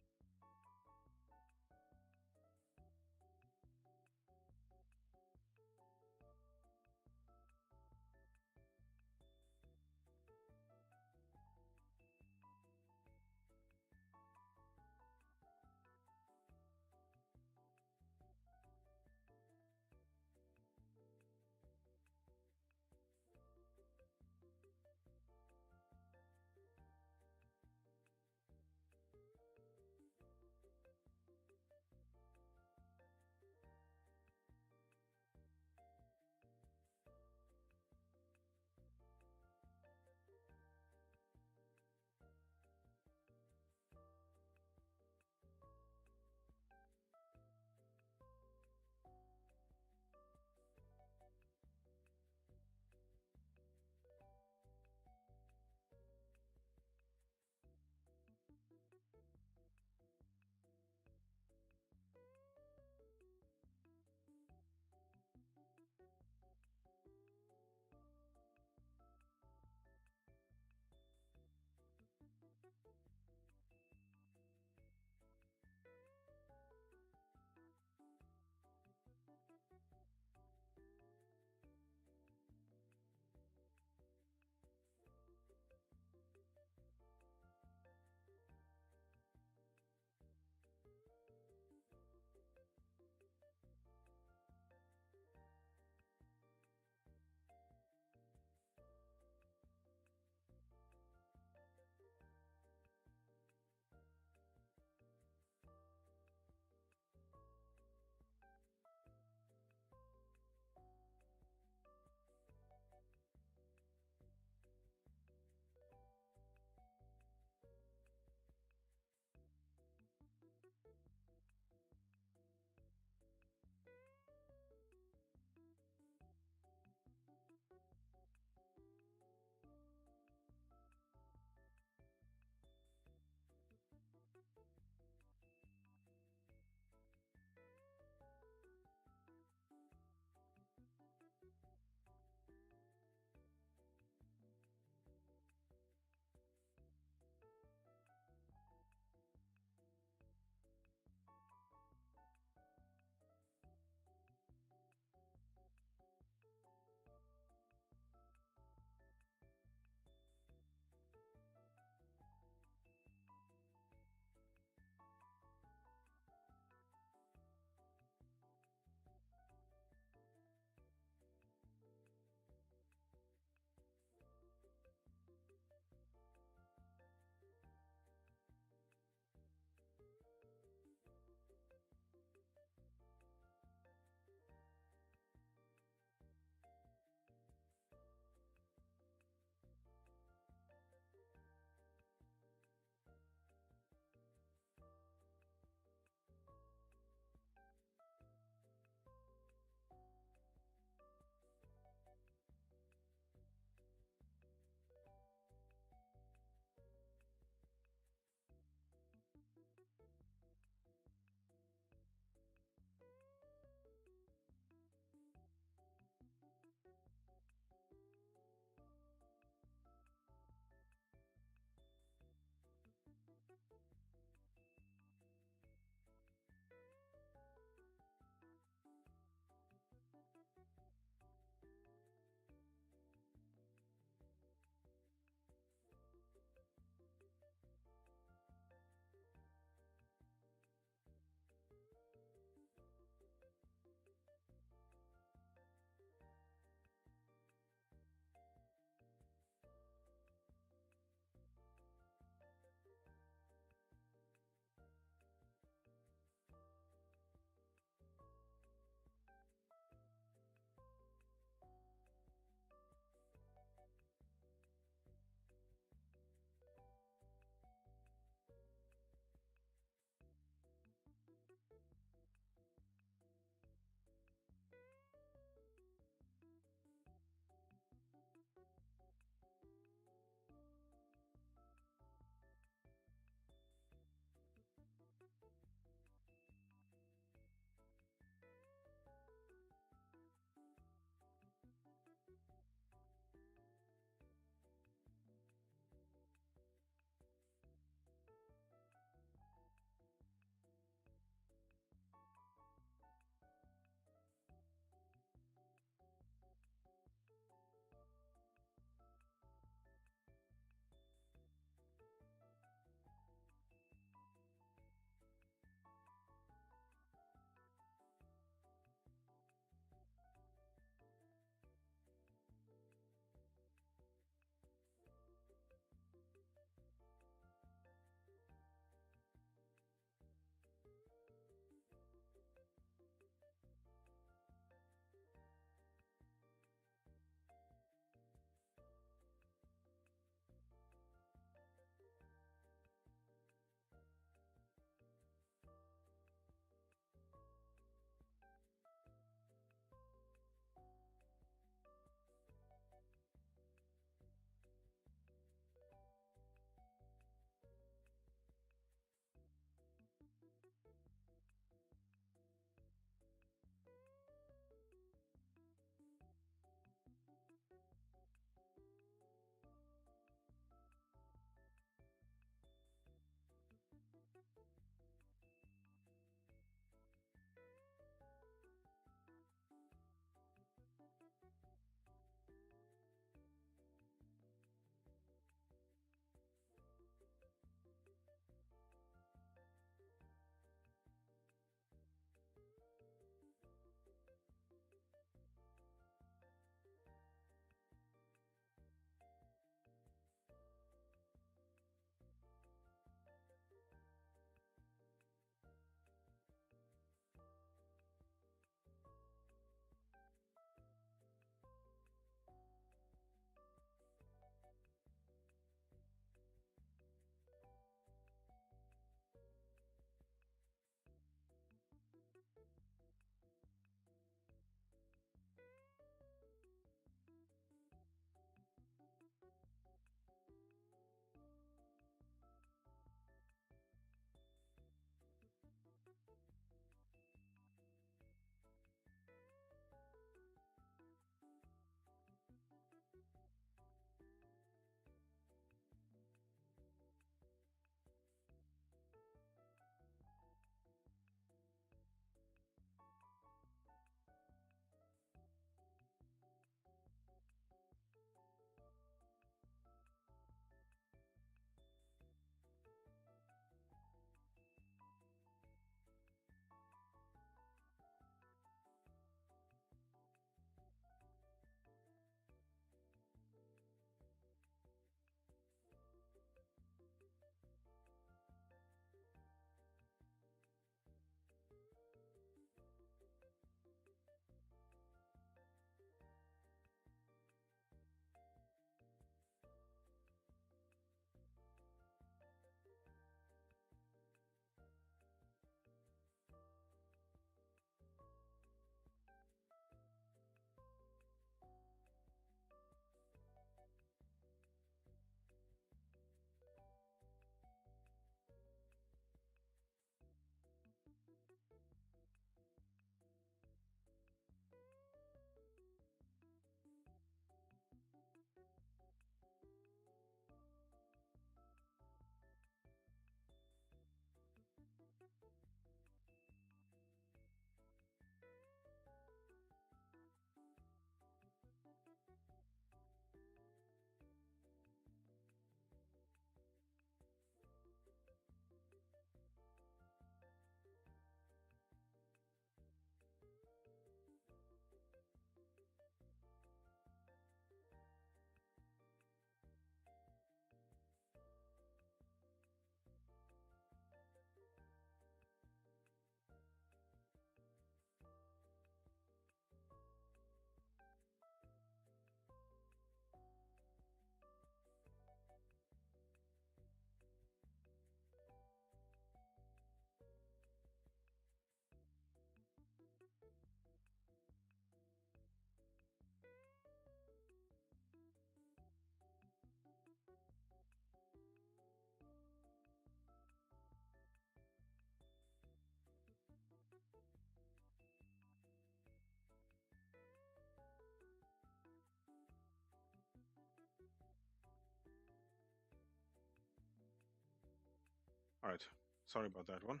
Alright, sorry about that one.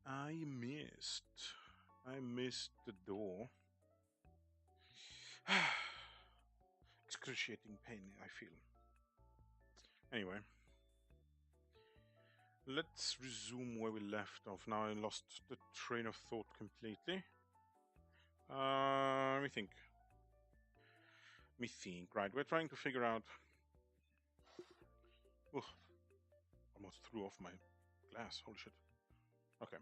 I missed the door. Excruciating pain I feel. Anyway, let's resume where we left off. Now I lost the train of thought completely. Let me think. Right, we're trying to figure out... Ugh. Almost threw off my glass, holy shit. Okay.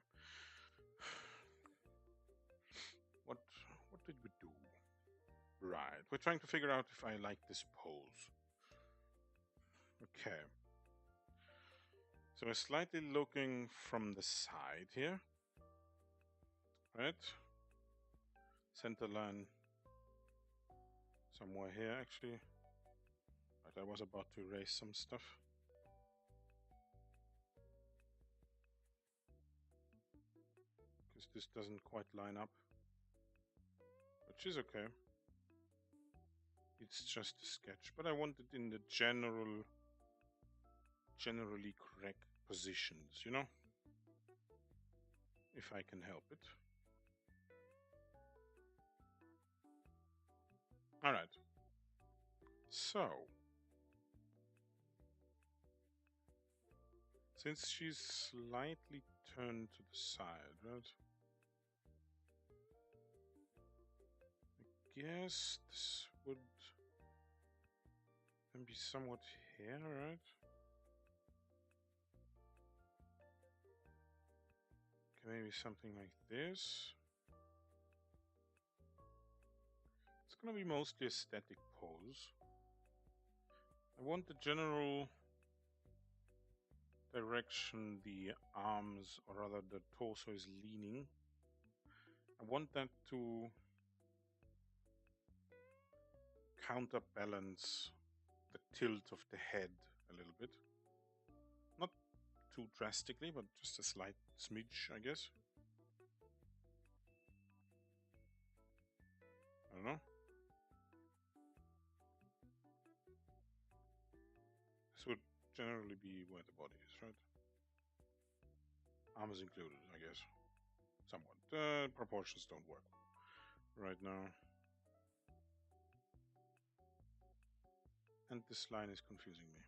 What did we do? Right, we're trying to figure out if I like this pose. Okay. So we're slightly looking from the side here. Right? Center line somewhere here, actually. Right, I was about to erase some stuff. Because this doesn't quite line up. Which is okay. It's just a sketch, but I want it in the generally correct positions, you know? If I can help it. Alright. So. Since she's slightly turned to the side, right? I guess this would then be somewhat here, right? Okay, maybe something like this. It's gonna be mostly a static pose. I want the general direction the arms, or rather the torso, is leaning. I want that to counterbalance the tilt of the head a little bit. Not too drastically, but just a slight smidge, I guess. I don't know. This would generally be where the body is, right? Arms included, I guess. Somewhat. Proportions don't work right now. And this line is confusing me.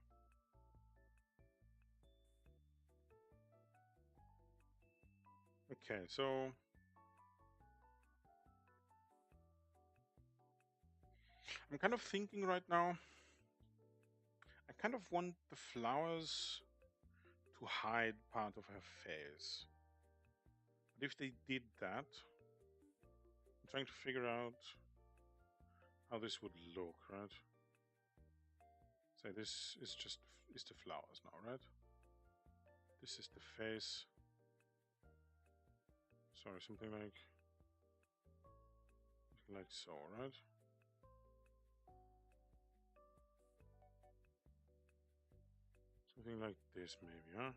Okay, so I'm kind of thinking right now, I kind of want the flowers to hide part of her face. But if they did that, I'm trying to figure out how this would look, right? So this is the flowers now, right? This is the face. Sorry, something like so, right? Something like this, maybe, huh?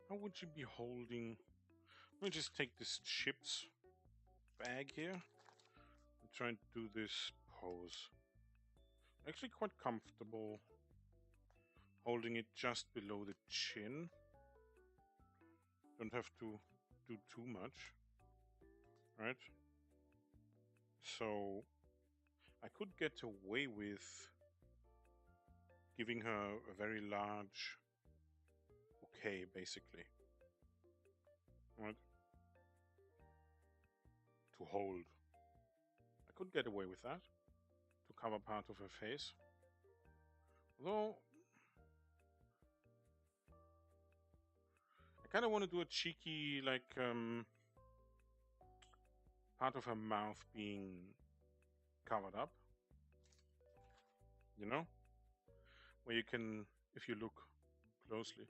How would you be holding? Let me just take this chips bag here and try and do this pose. Actually, quite comfortable holding it just below the chin. Don't have to do too much, right? So I could get away with giving her a very large bouquet, basically, right? To hold. I could get away with that to cover part of her face. Although I kind of want to do a cheeky, like, part of her mouth being covered up. You know? Where you can, if you look closely,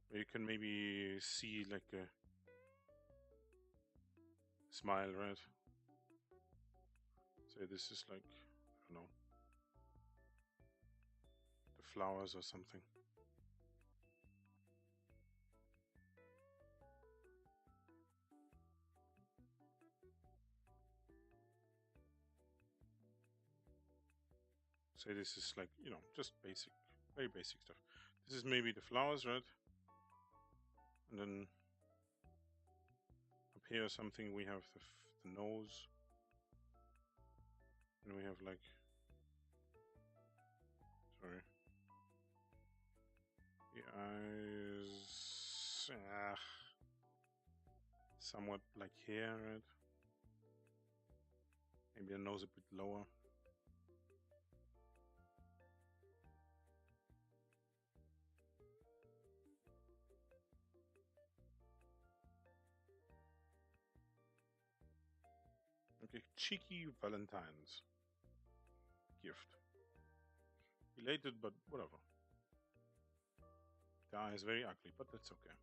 where you can maybe see like a smile, right? So this is like, I don't know, the flowers or something. So this is like, you know, just basic, very basic stuff. This is maybe the flowers, right? And then up here something, we have the nose. And we have like, sorry, the eyes, somewhat like here, right? Maybe the nose a bit lower. Okay, cheeky Valentine's gift. Belated, but whatever. The eye is very ugly, but that's okay.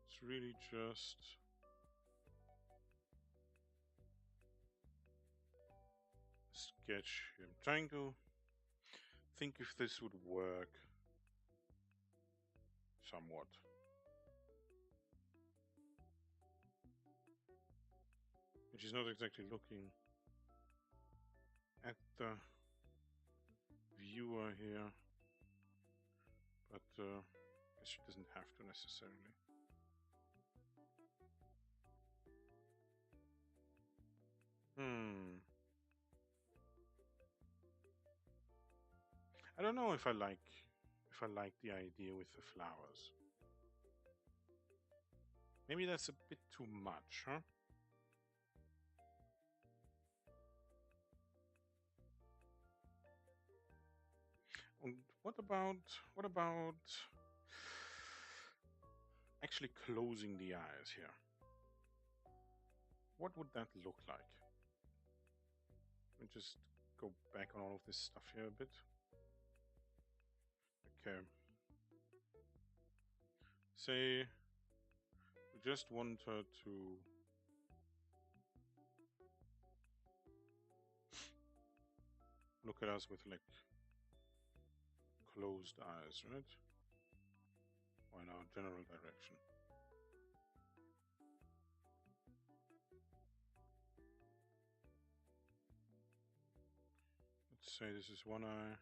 It's really just a sketch. I'm trying to think if this would work somewhat. And she's not exactly looking at the viewer here, but I guess she doesn't have to necessarily. I don't know if I like the idea with the flowers. Maybe that's a bit too much, huh? And what about actually closing the eyes here? What would that look like? Let me just go back on all of this stuff here a bit. Okay. Say we just want her to look at us with like closed eyes, right? Or in our general direction. Let's say this is one eye.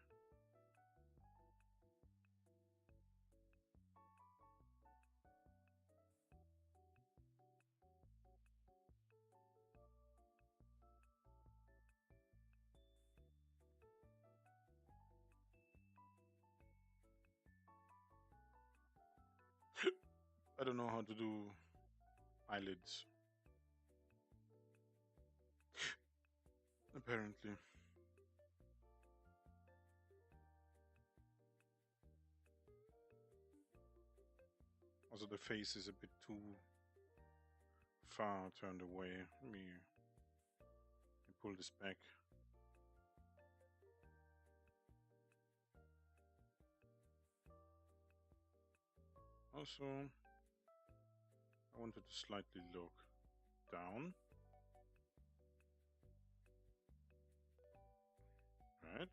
I don't know how to do eyelids. Apparently. Also, the face is a bit too far turned away. Let me pull this back. Also, I wanted to slightly look down. Right.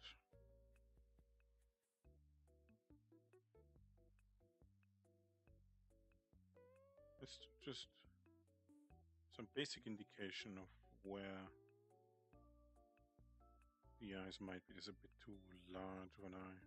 It's just some basic indication of where the eyes might be. There's a bit too large of an eye.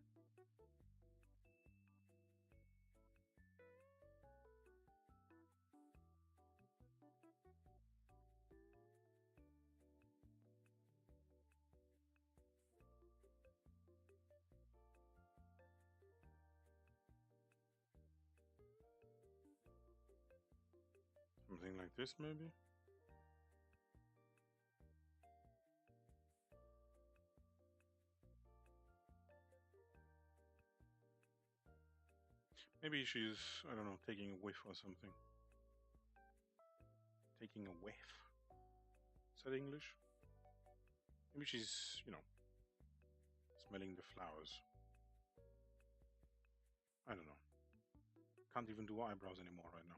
Something like this, maybe? Maybe she's, I don't know, taking a whiff or something. Taking a whiff? Is that English? Maybe she's, you know, smelling the flowers. I don't know. Can't even do eyebrows anymore right now.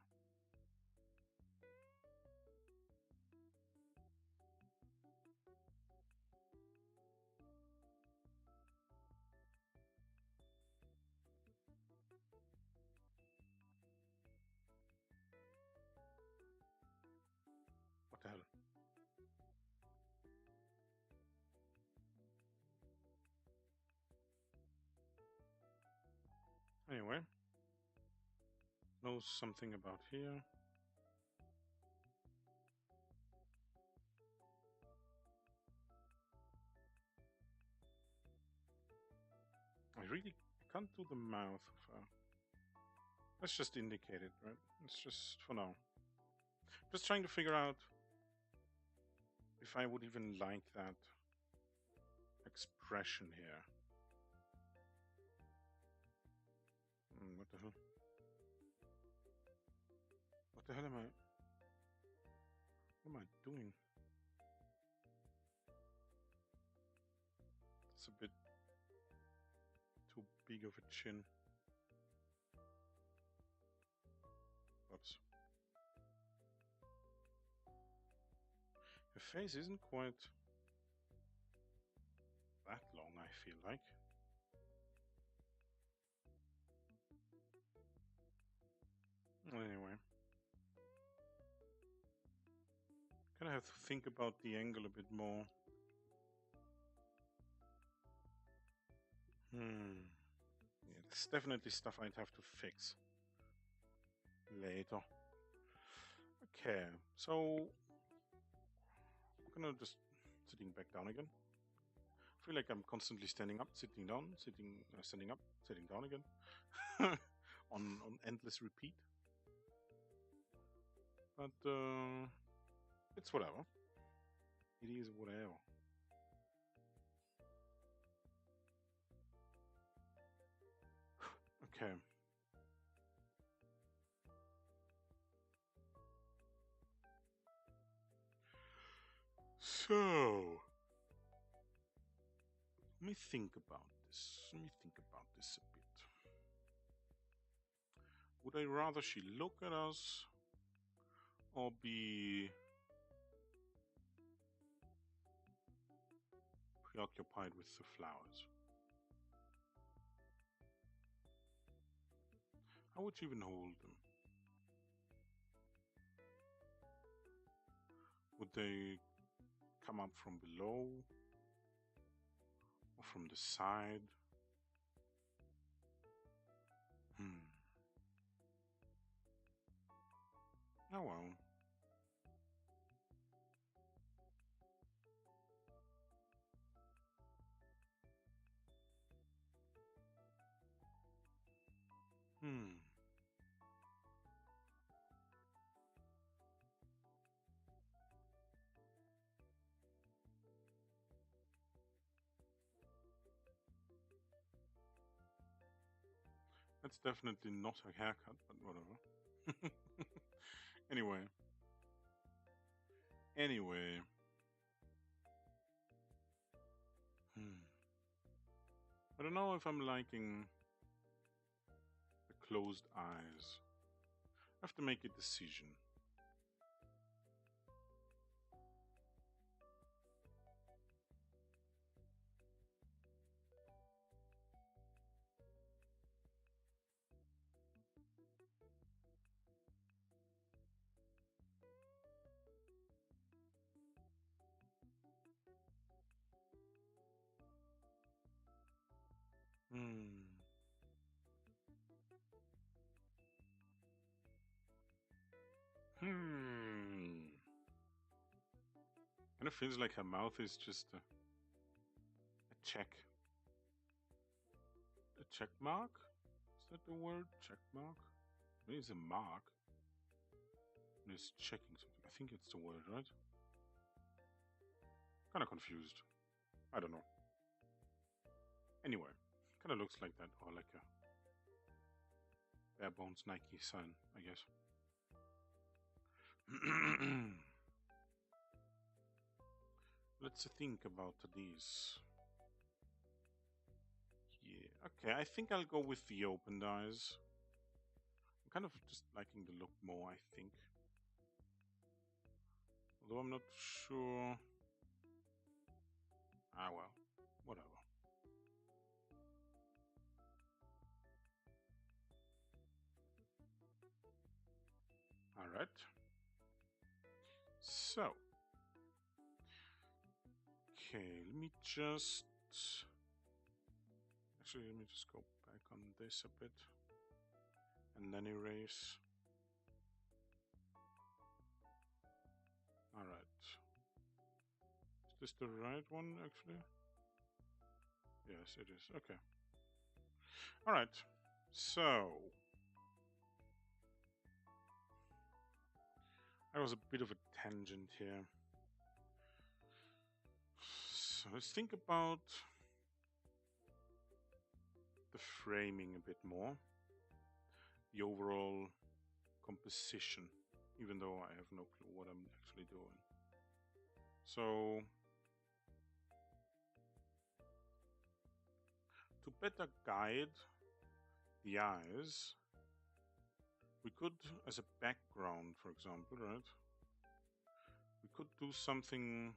What the hell? Anyway, knows something about here. I can't do the mouth of her. Let's just indicate it, right? It's just for now. Just trying to figure out if I would even like that expression here. What the hell? What the hell am I? What am I doing? It's a bit too big of a chin. Oops. Her face isn't quite that long, I feel like. Anyway. Kind of have to think about the angle a bit more. Yeah, it's definitely stuff I'd have to fix later. Okay, so I'm gonna just sitting back down again. I feel like I'm constantly standing up, sitting down, standing up, sitting down again, on endless repeat. But it's whatever. It is whatever. Okay. So Let me think about this. Let me think about this a bit. Would I rather she look at us or be preoccupied with the flowers? How would you even hold them? Would they come up from below or from the side? Oh well. That's definitely not a haircut, but whatever. Anyway. I don't know if I'm liking the closed eyes. I have to make a decision. Kind of feels like her mouth is just a check. A check mark? Is that the word? Check mark? Maybe it's a mark. And it's checking something. I think it's the word, right? Kind of confused. I don't know. Anyway, kind of looks like that, or like a bare bones Nike sign, I guess. Let's think about these. Yeah, okay, I think I'll go with the opened eyes. I'm kind of just liking the look more, I think. Although I'm not sure. Ah, well, whatever. Alright. So. Okay, let me just... Actually, let me just go back on this a bit. And then erase. Alright. Is this the right one, actually? Yes, it is. Okay. Alright. So... That was a bit of a tangent here. So let's think about the framing a bit more. The overall composition, even though I have no clue what I'm actually doing. So, to better guide the eyes, we could, as a background, for example, right? We could do something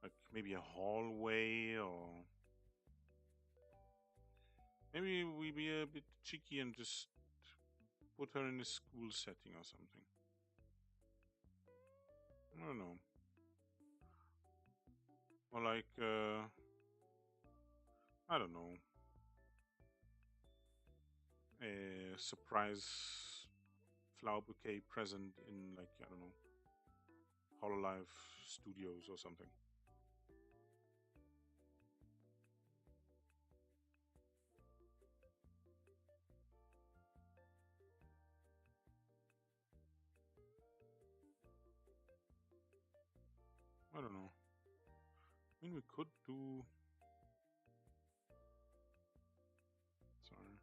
like maybe a hallway, or maybe we be a bit cheeky and just put her in a school setting or something. I don't know. Or like, I don't know, a surprise flower bouquet present in, like, I don't know, Hololive Studios or something. I don't know. I mean, we could do... Sorry.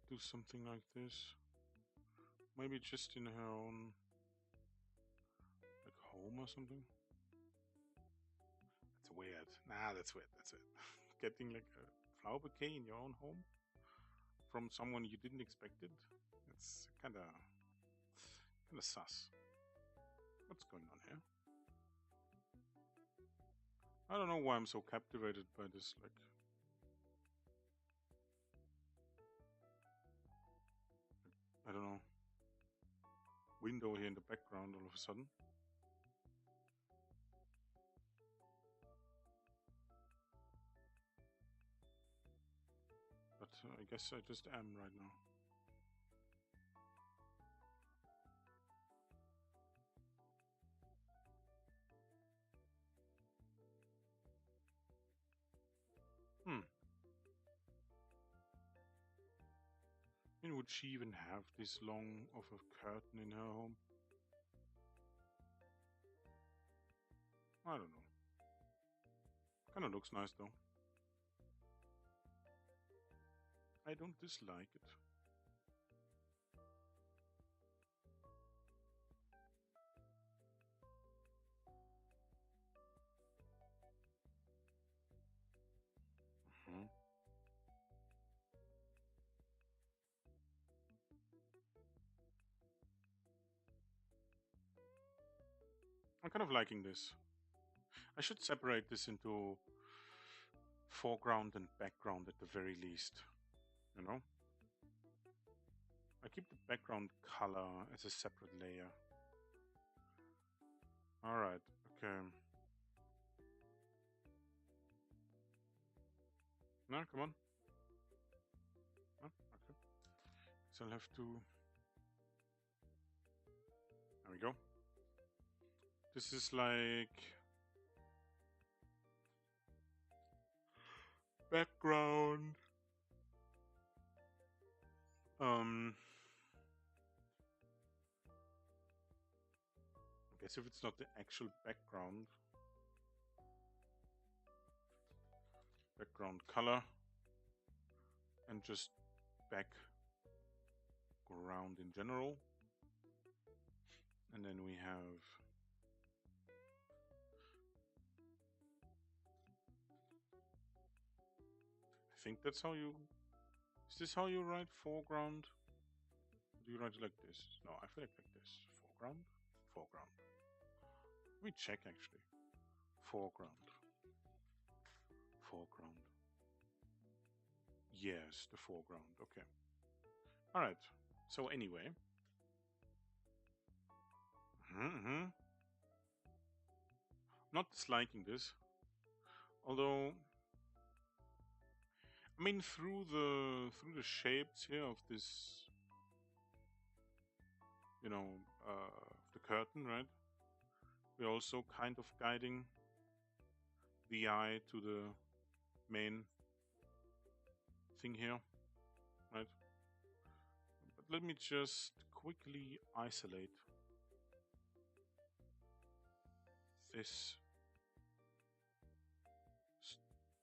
do something like this. Maybe just in her own, like, home or something. That's weird. Nah, that's weird. That's it. Getting like a flower bouquet in your own home from someone you didn't expect it. It's kind of sus. What's going on here? I don't know why I'm so captivated by this, like, I don't know, window here in the background all of a sudden. But I guess I just am right now. I mean, would she even have this long of a curtain in her home? I don't know. Kinda looks nice though. I don't dislike it. I'm kind of liking this. I should separate this into foreground and background at the very least, you know? I keep the background color as a separate layer. Alright, okay. No, come on. Oh, okay. So I'll have to... There we go. This is like... background. I guess if it's not the actual background color and just background in general, and then we have I think that's how you... Is this how you write foreground? Do you write it like this? No, I feel like this. Foreground? Foreground. Let me check actually. Foreground. Foreground. Yes, the foreground. Okay. Alright. So anyway. Not disliking this. Although... I mean, through the shapes here of this, you know, the curtain, right? We're also kind of guiding the eye to the main thing here, right? But let me just quickly isolate this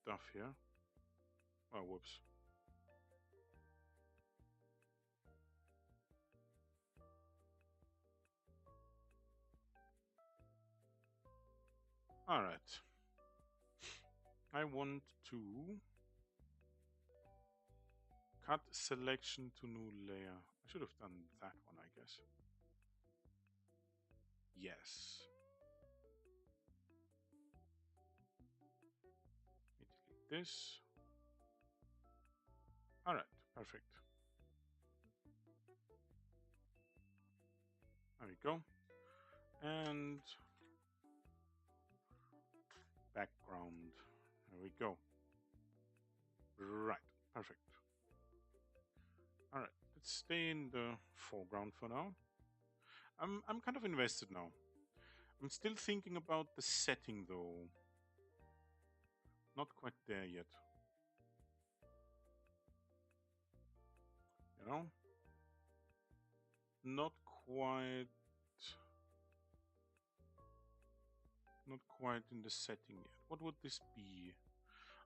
stuff here. Oh, whoops. Alright. I want to cut selection to new layer. I should have done that one, I guess. Yes. Delete this. Alright, perfect. There we go. And background. There we go. Right, perfect. Alright, let's stay in the foreground for now. I'm kind of invested now. I'm still thinking about the setting though. Not quite there yet. You know? Not quite in the setting yet. What would this be?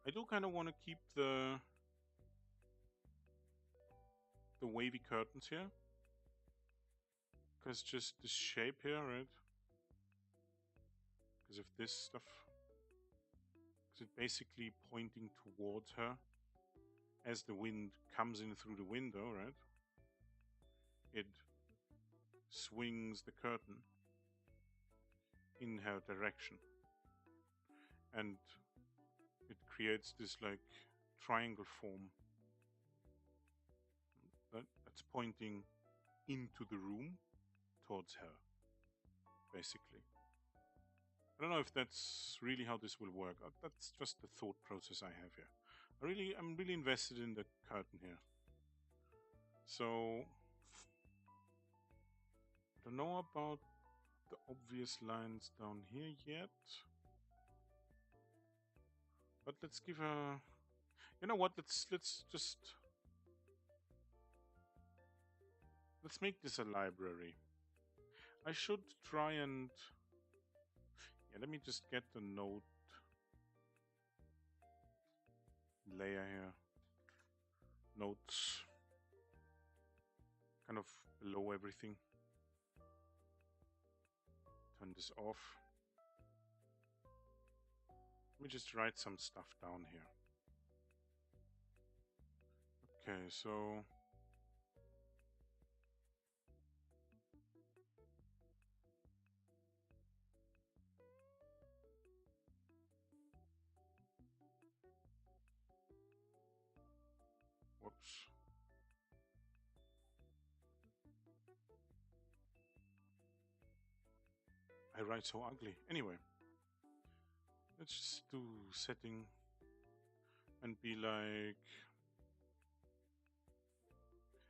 I do kind of want to keep the the wavy curtains here. Because just this shape here, right? Because of this stuff. Because it's basically pointing towards her. As the wind comes in through the window, right? It swings the curtain in her direction. And it creates this like triangle form that's pointing into the room towards her, basically. I don't know if that's really how this will work. That's just the thought process I have here. I'm really invested in the curtain here. So I don't know about the obvious lines down here yet. But let's give her... You know what? Let's make this a library. I should try and... Yeah, let me just get the note layer here. Notes. Kind of below everything. Turn this off. Let me just write some stuff down here. Okay, so... Whoops. I write so ugly. Anyway. Let's just do setting and be like...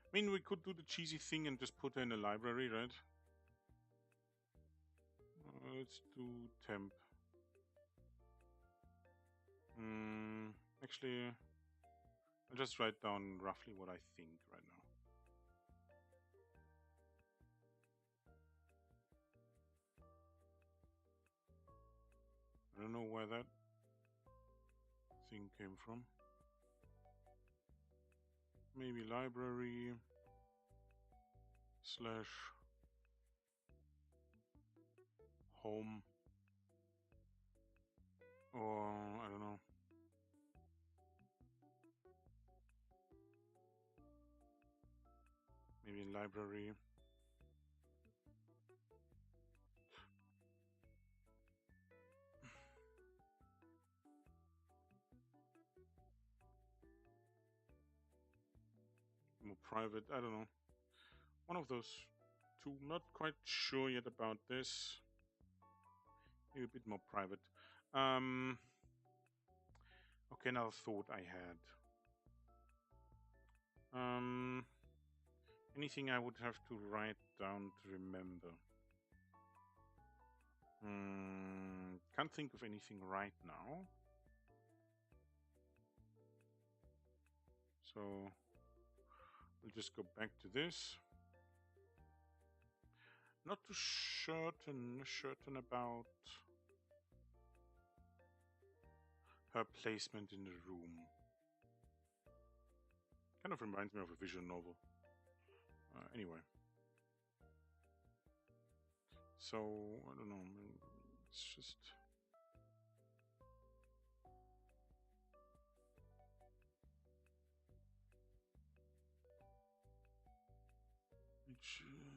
I mean, we could do the cheesy thing and just put her in a library, right? Let's do temp. Actually, I'll just write down roughly what I think right now. I don't know where that thing came from. Maybe library / home, or I don't know. Maybe in library. More private, I don't know. One of those two. Not quite sure yet about this. Maybe a bit more private. Okay, another thought I had. Anything I would have to write down to remember? Can't think of anything right now. So we'll just go back to this. Not too certain about her placement in the room. Kind of reminds me of a visual novel. Anyway. So, I don't know, it's just...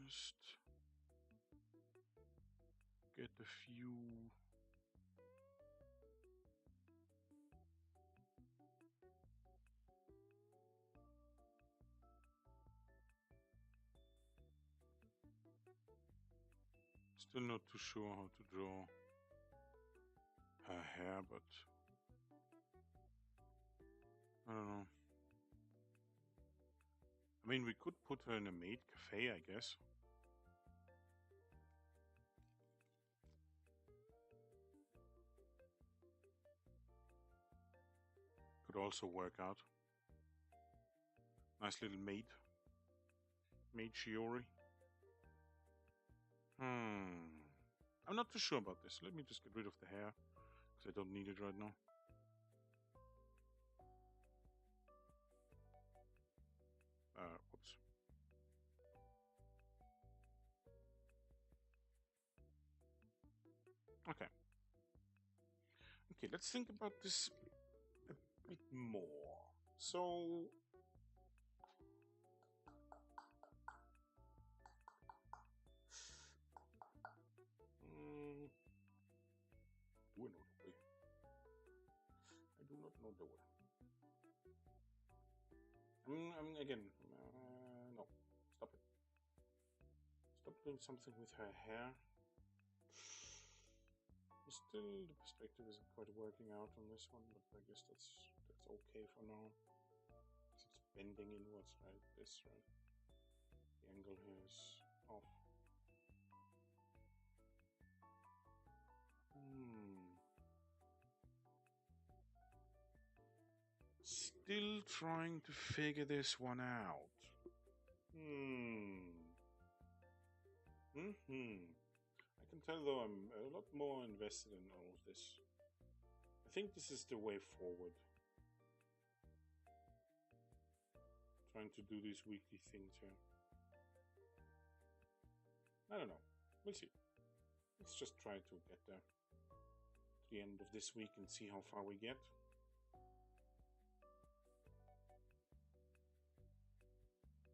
Just get a few... Still not too sure how to draw her hair, but I don't know. I mean, we could put her in a maid cafe, I guess. Could also work out. Nice little maid. Maid Shiori. I'm not too sure about this. Let me just get rid of the hair, because I don't need it right now. Whoops. Okay. Okay, let's think about this a bit more. So, do I know the way? I do not know the way. Again, no. Stop it. Stop doing something with her hair. Still, the perspective isn't quite working out on this one, but I guess that's okay for now. It's bending inwards, right? This, right? The angle here is off. Still trying to figure this one out. I can tell though I'm a lot more invested in all of this. I think this is the way forward. Trying to do these weekly things here. I don't know. We'll see. Let's just try to get there to the end of this week and see how far we get.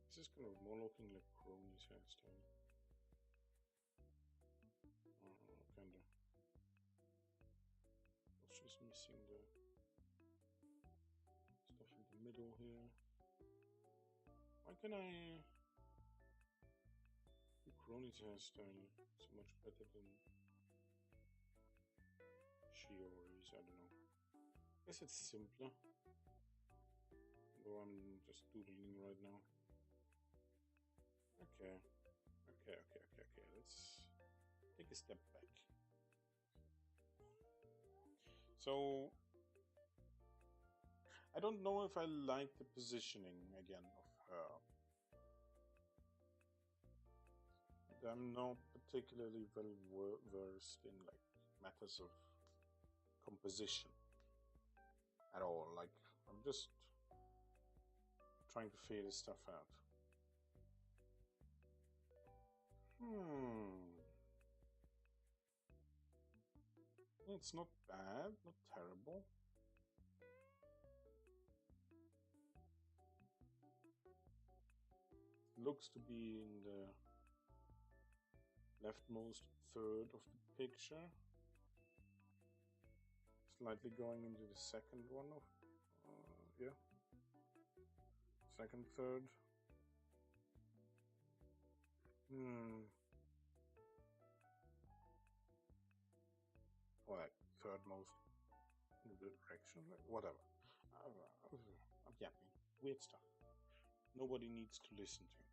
This is kind of more looking like Crony's hairstyle. Kinda. It's just missing the stuff in the middle here. Why can I do Crony's hairstyle so much better than Shiori's? I don't know. I guess it's simpler. Though I'm just doodling right now. Okay. Let's take a step back. So, I don't know if I like the positioning again of her. I'm not particularly well versed in like matters of composition at all. Like, I'm just trying to figure this stuff out. It's not bad, not terrible. It looks to be in the leftmost third of the picture. Slightly going into the second one of, second third. Or like third most in the direction, like whatever. I'm yapping. Weird stuff. Nobody needs to listen to.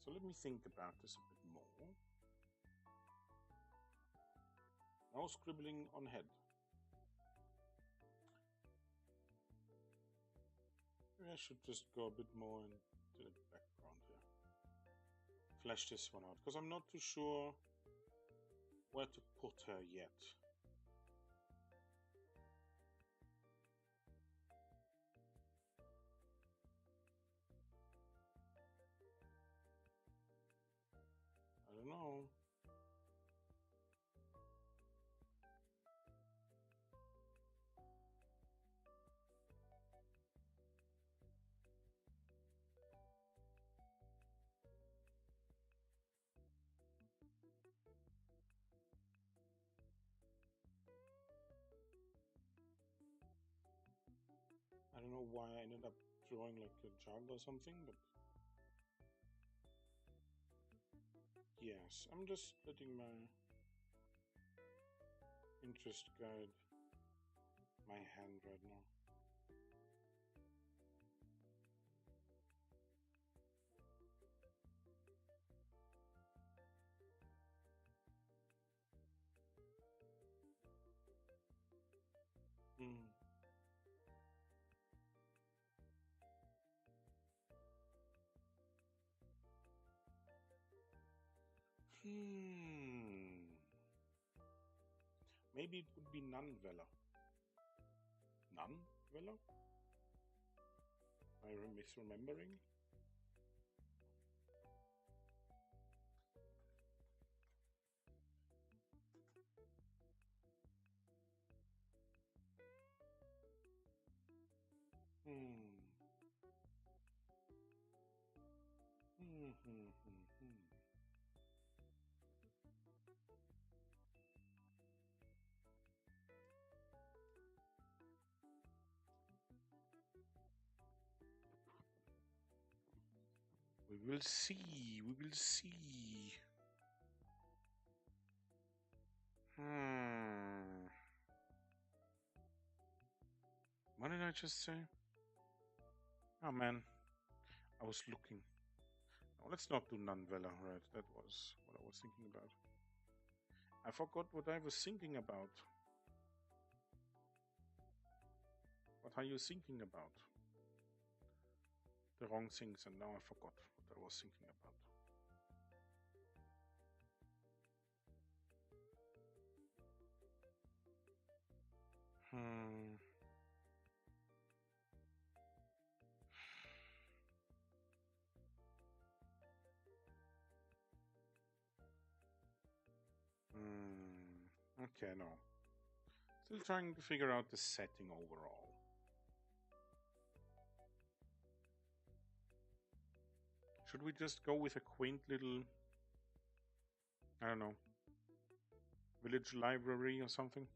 So let me think about this a bit more. Now scribbling on head. Maybe I should just go a bit more into the background here. Flesh this one out, because I'm not too sure where to put her yet. I don't know. I don't know why I ended up drawing like a jug or something, but yes, I'm just letting my interest guide my hand right now. Maybe it would be non-vela. Non-vela? Am I misremembering? We will see. We will see. What did I just say? Oh man, I was looking. No, let's not do Nunvella, right? That was what I was thinking about. I forgot what I was thinking about. What are you thinking about? The wrong things, and now I forgot what I was thinking about. Okay, no. Still trying to figure out the setting overall. Should we just go with a quaint little, I don't know, village library or something?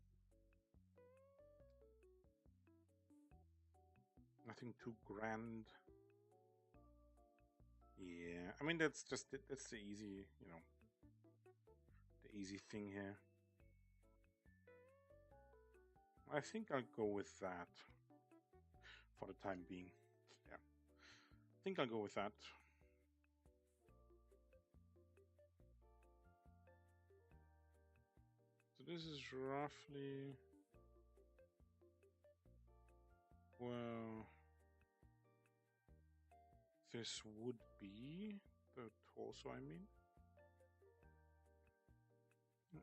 Nothing too grand. Yeah, I mean that's the easy, the easy thing here. I think I'll go with that for the time being. Yeah, I think I'll go with that. So this is roughly, well, this would be the torso, I mean.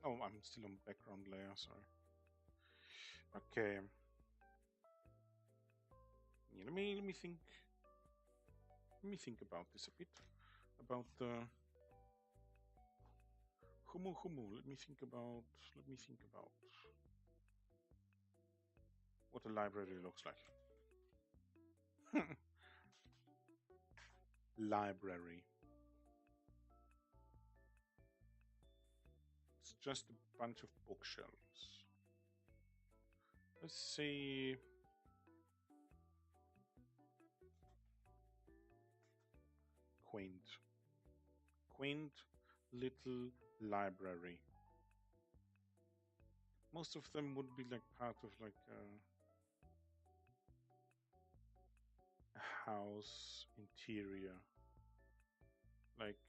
Oh, I'm still on background layer, sorry. Okay. Yeah, let me think. Let me think about this a bit. About the humu. Let me think about what a library looks like. Library. It's just a bunch of bookshelves. Let's see. Quaint little library. Most of them would be like part of like a house interior. Like,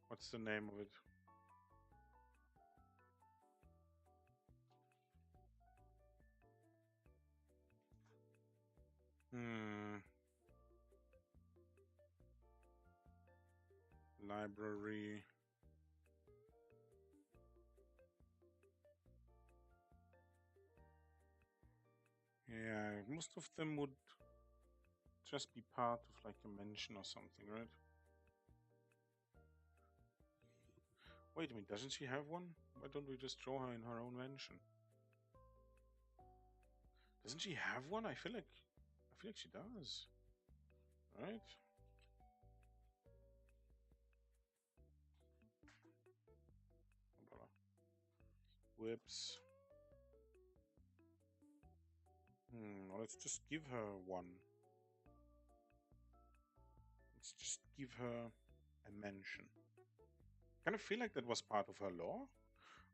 what's the name of it? Library. Yeah, most of them would just be part of like a mansion or something, right? Wait a minute, doesn't she have one? Why don't we just throw her in her own mansion? Doesn't she have one? I feel like she does. Right? Whips. Let's just give her one. Let's just give her a mansion. Kind of feel like that was part of her lore?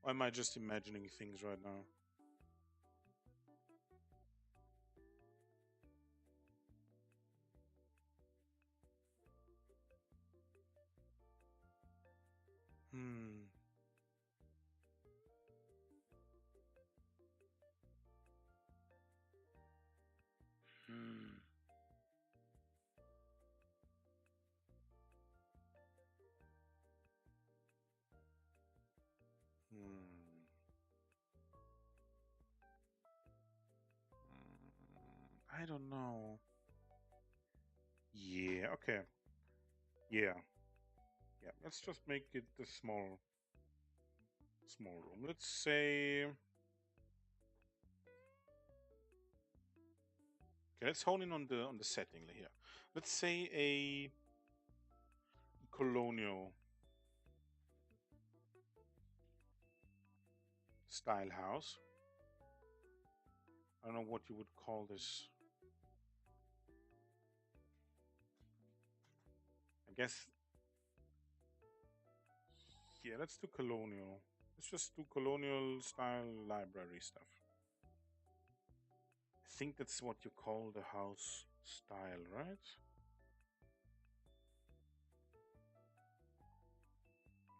Or am I just imagining things right now? I don't know. Yeah, okay. Yeah. Let's just make it the small room. Let's say Okay, let's hone in on the setting here. Let's say a colonial style house. I don't know what you would call this. I guess, yeah, let's do colonial. Let's just do colonial style library stuff. I think that's what you call the house style, right?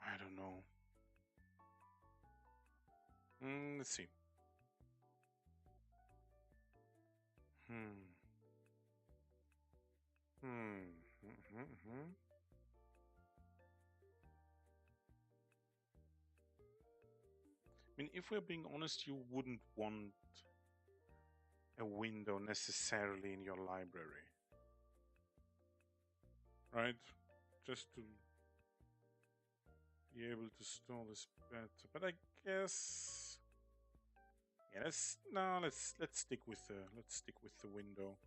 I don't know. Let's see. Hmm. I mean, if we're being honest, you wouldn't want a window necessarily in your library, right? Just to be able to store this better. But I guess, yeah, let's stick with the window.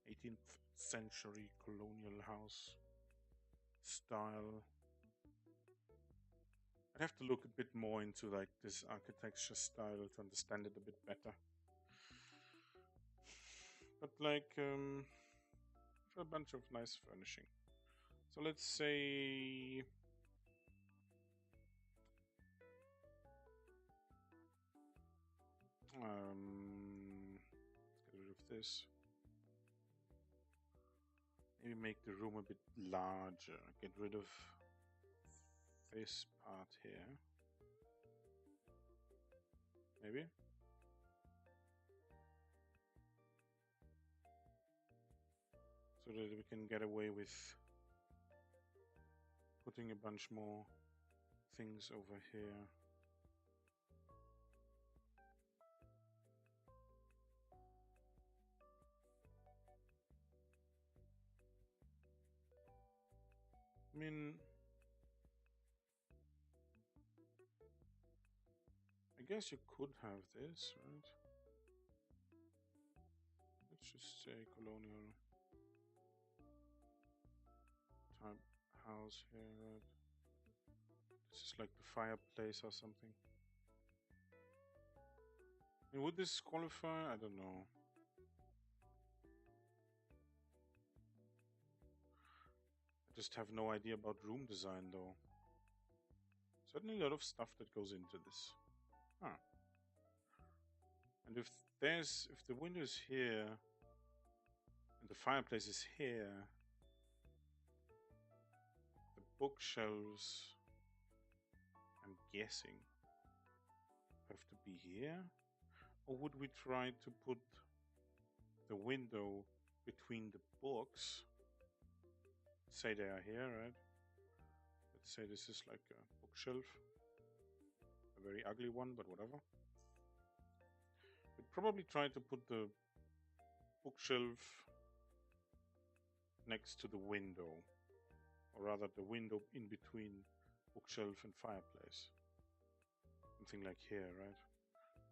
18th century colonial house style. I'd have to look a bit more into like this architecture style to understand it a bit better. But like a bunch of nice furnishing. So let's say let's get rid of this. Maybe make the room a bit larger. Get rid of this part here. Maybe. So that we can get away with putting a bunch more things over here. I mean, I guess you could have this, right? Let's just say colonial type house here, right? This is like the fireplace or something. I mean, would this qualify? I don't know. I just have no idea about room design though. Certainly a lot of stuff that goes into this. Huh. And if the window is here and the fireplace is here, the bookshelves, I'm guessing, have to be here? Or would we try to put the window between the books? Say they are here, right? Let's say this is like a bookshelf. A very ugly one, but whatever. We'd probably try to put the bookshelf next to the window. Or rather the window in between bookshelf and fireplace. Something like here, right?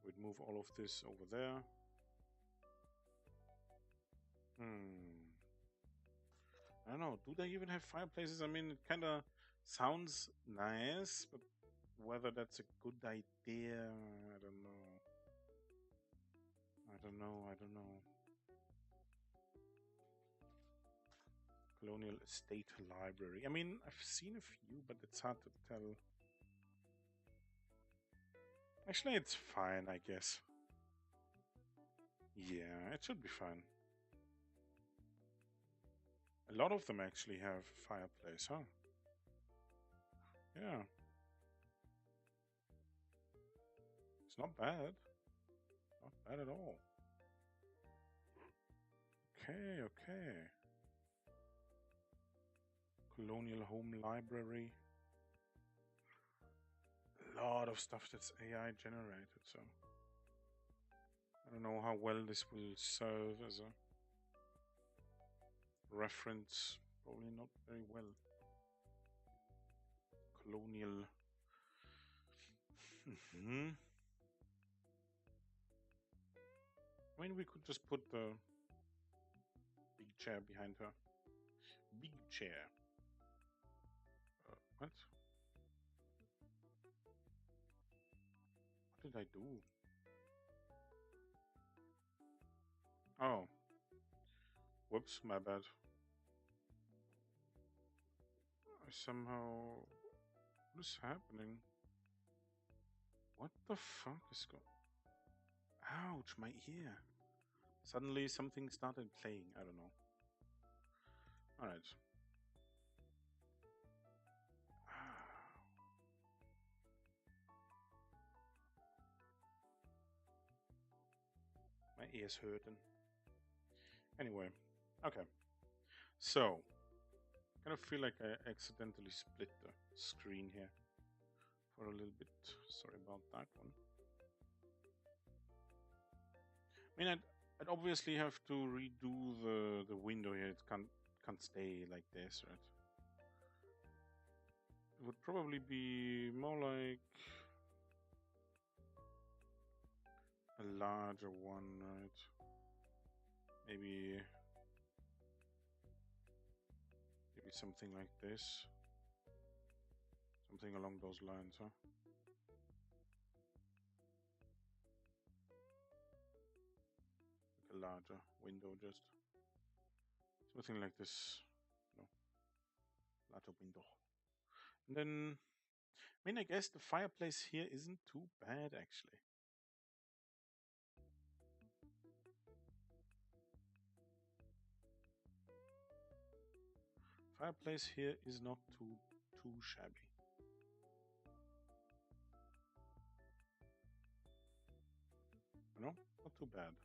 We'd move all of this over there. I don't know, do they even have fireplaces? I mean, it kind of sounds nice, but whether that's a good idea, I don't know. I don't know. Colonial Estate Library. I mean, I've seen a few, but it's hard to tell. Actually, it's fine, I guess. Yeah, it should be fine. A lot of them actually have fireplace, huh? Yeah. It's not bad. Not bad at all. Okay. Colonial Home Library. A lot of stuff that's AI generated, so I don't know how well this will serve as a reference. Probably not very well. Colonial. I I mean, we could just put the big chair behind her. Big chair. What? What did I do? Oh. Whoops, my bad. I somehow... What is happening? What the fuck is going... Ouch, my ear. Suddenly something started playing. I don't know. Alright. My ear's hurting. Anyway. Okay. So. I kind of feel like I accidentally split the screen here for a little bit. Sorry about that one. I mean, I'd obviously have to redo the window here. It can't stay like this, right? It would probably be more like a larger one, right? Maybe something like this. Something along those lines, huh? Like a larger window, just something like this. No, larger window. And then, I mean, I guess the fireplace here isn't too bad, actually. Fireplace here is not too shabby. No, not too bad.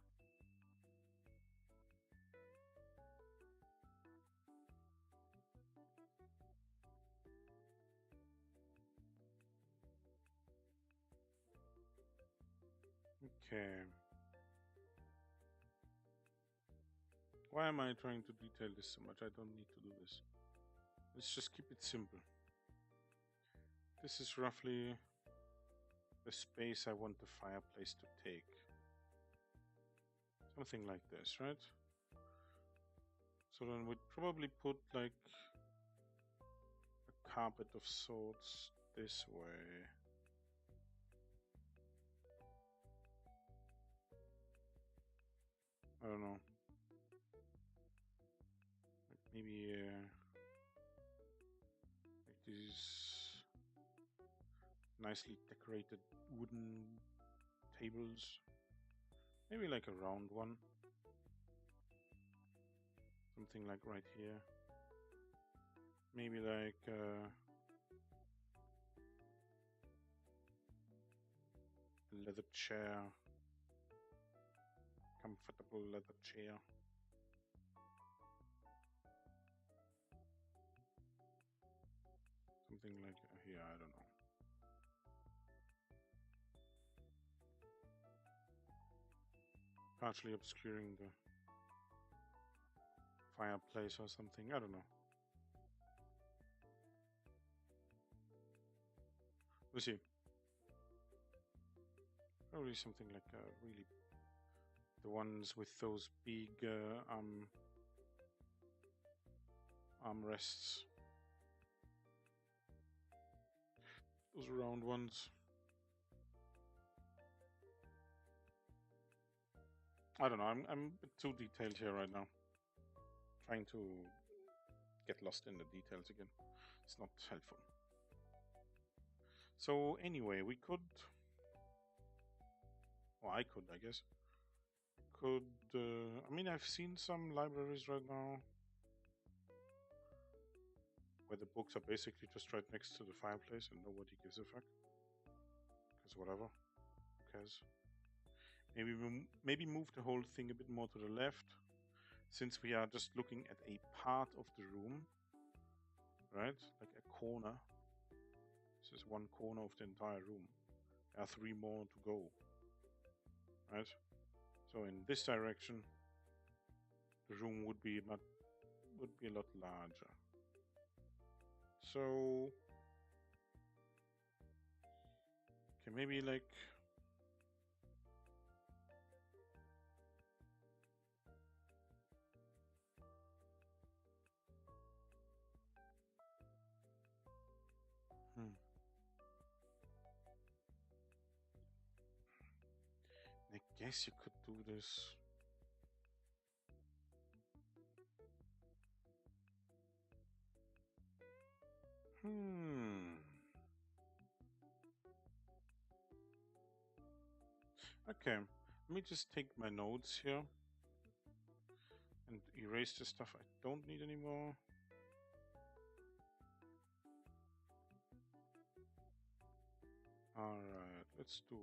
Okay. Why am I trying to detail this so much? I don't need to do this. Let's just keep it simple. This is roughly the space I want the fireplace to take. Something like this, right? So then we'd probably put like a carpet of sorts this way. I don't know. Like maybe like these nicely decorated wooden tables. Maybe like a round one. Something like right here. Maybe like a leather chair. Comfortable leather chair. Something like here, I don't know. Partially obscuring the fireplace or something, I don't know. We'll see. Probably something like really the ones with those big armrests. Those round ones. I don't know, I'm a bit too detailed here right now. Trying to get lost in the details again. It's not helpful. So anyway, we could... Well, I could, I guess. I mean, I've seen some libraries right now where the books are basically just right next to the fireplace and nobody gives a fuck. Because whatever. Who cares? Maybe move the whole thing a bit more to the left, since we are just looking at a part of the room, right? Like a corner. This is one corner of the entire room. There are 3 more to go, right? So in this direction, the room would be a lot larger. So, okay, maybe like guess you could do this. Okay, let me just take my notes here and erase the stuff I don't need anymore. Alright, let's do...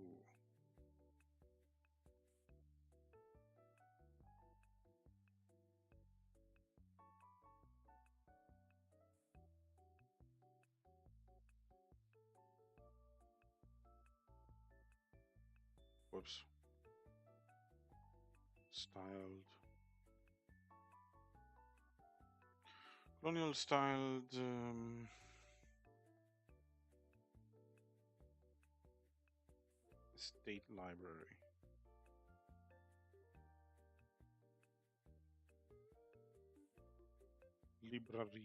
Whoops. Styled. Colonial styled... State library. Library.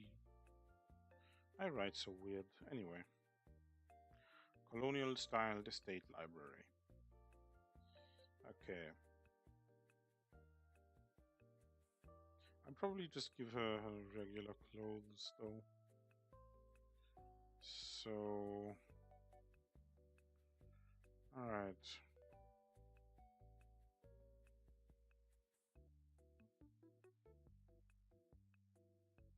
I write so weird. Anyway. Colonial styled state library. Okay. I'd probably just give her her regular clothes though. So... Alright.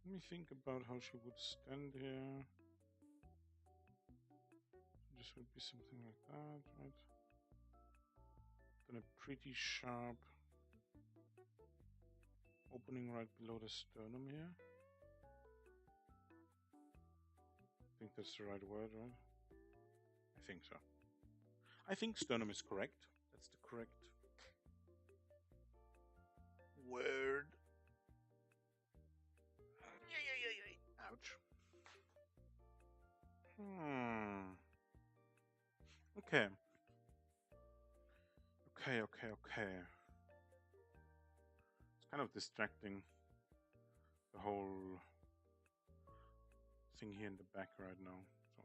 Let me think about how she would stand here. This would be something like that, right? Then a pretty sharp opening right below the sternum here. I think that's the right word, right? I think so. I think sternum is correct. That's the correct word. Ouch. Okay. Okay. It's kind of distracting, the whole thing here in the back right now. So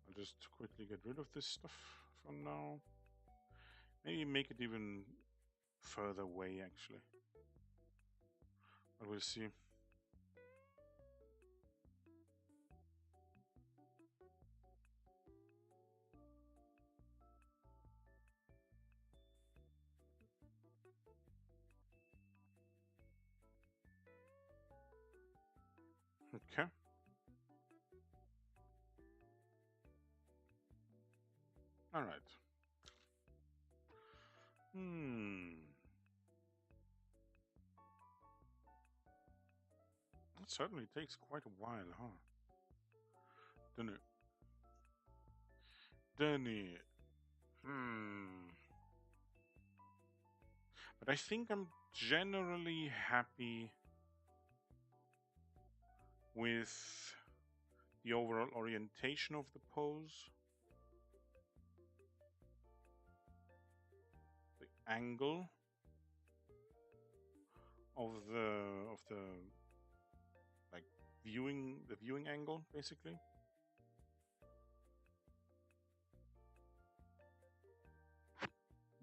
I'll just quickly get rid of this stuff for now. Maybe make it even further away, actually. But we'll see. Okay. All right. It certainly takes quite a while, huh? Doesn't it? But I think I'm generally happy with the overall orientation of the pose. The angle of the like viewing angle, basically.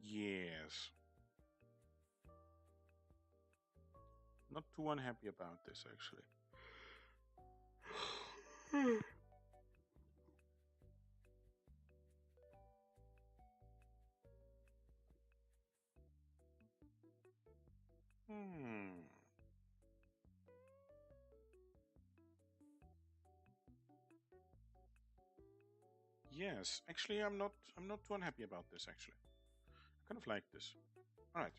Yes. Not too unhappy about this, actually. Yes, actually, I'm not too unhappy about this. Actually, I kind of like this. All right,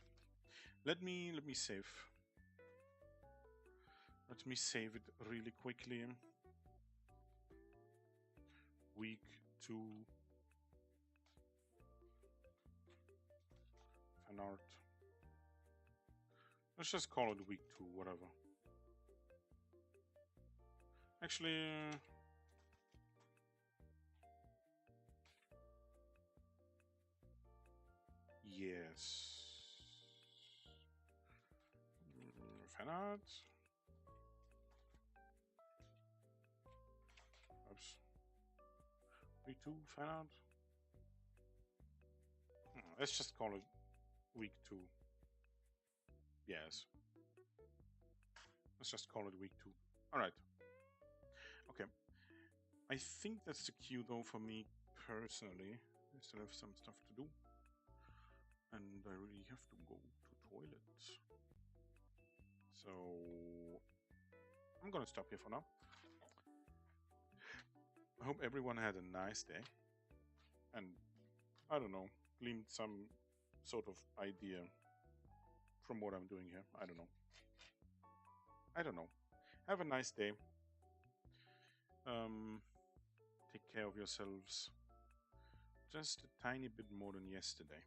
let me save. Let me save it really quickly. Week 2 fan art. Let's just call it week 2, whatever. Actually, yes. Fan art. Oops. Week 2 fan art. Let's just call it week 2. Yes. Let's just call it week 2. Alright. Okay. I think that's the cue though for me personally. I still have some stuff to do. And I really have to go to toilet. So I'm gonna stop here for now. I hope everyone had a nice day. And I don't know, gleaned some sort of idea from what I'm doing here. I don't know. Have a nice day. Take care of yourselves just a tiny bit more than yesterday.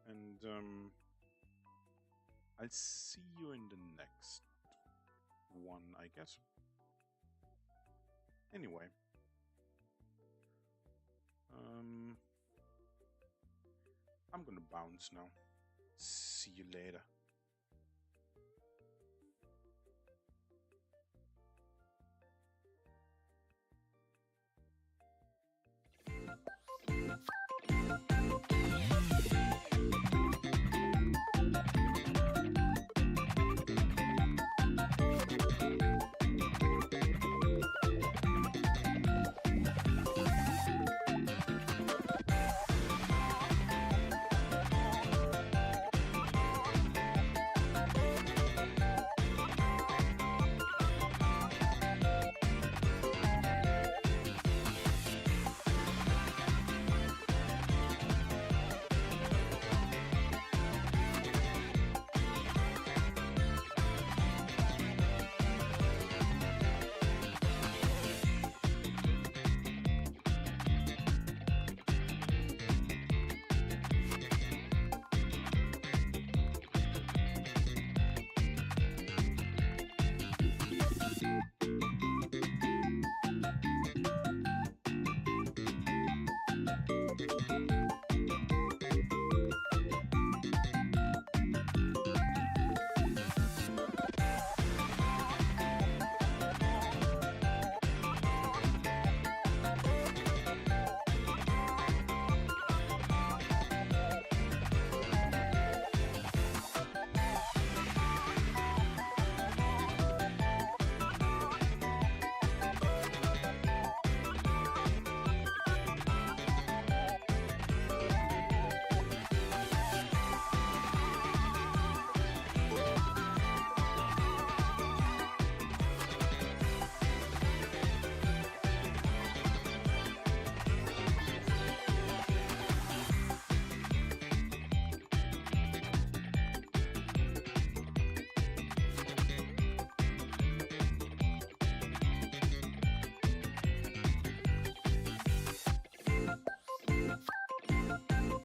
And I'll see you in the next one, I guess. Anyway. I'm gonna bounce now. See you later.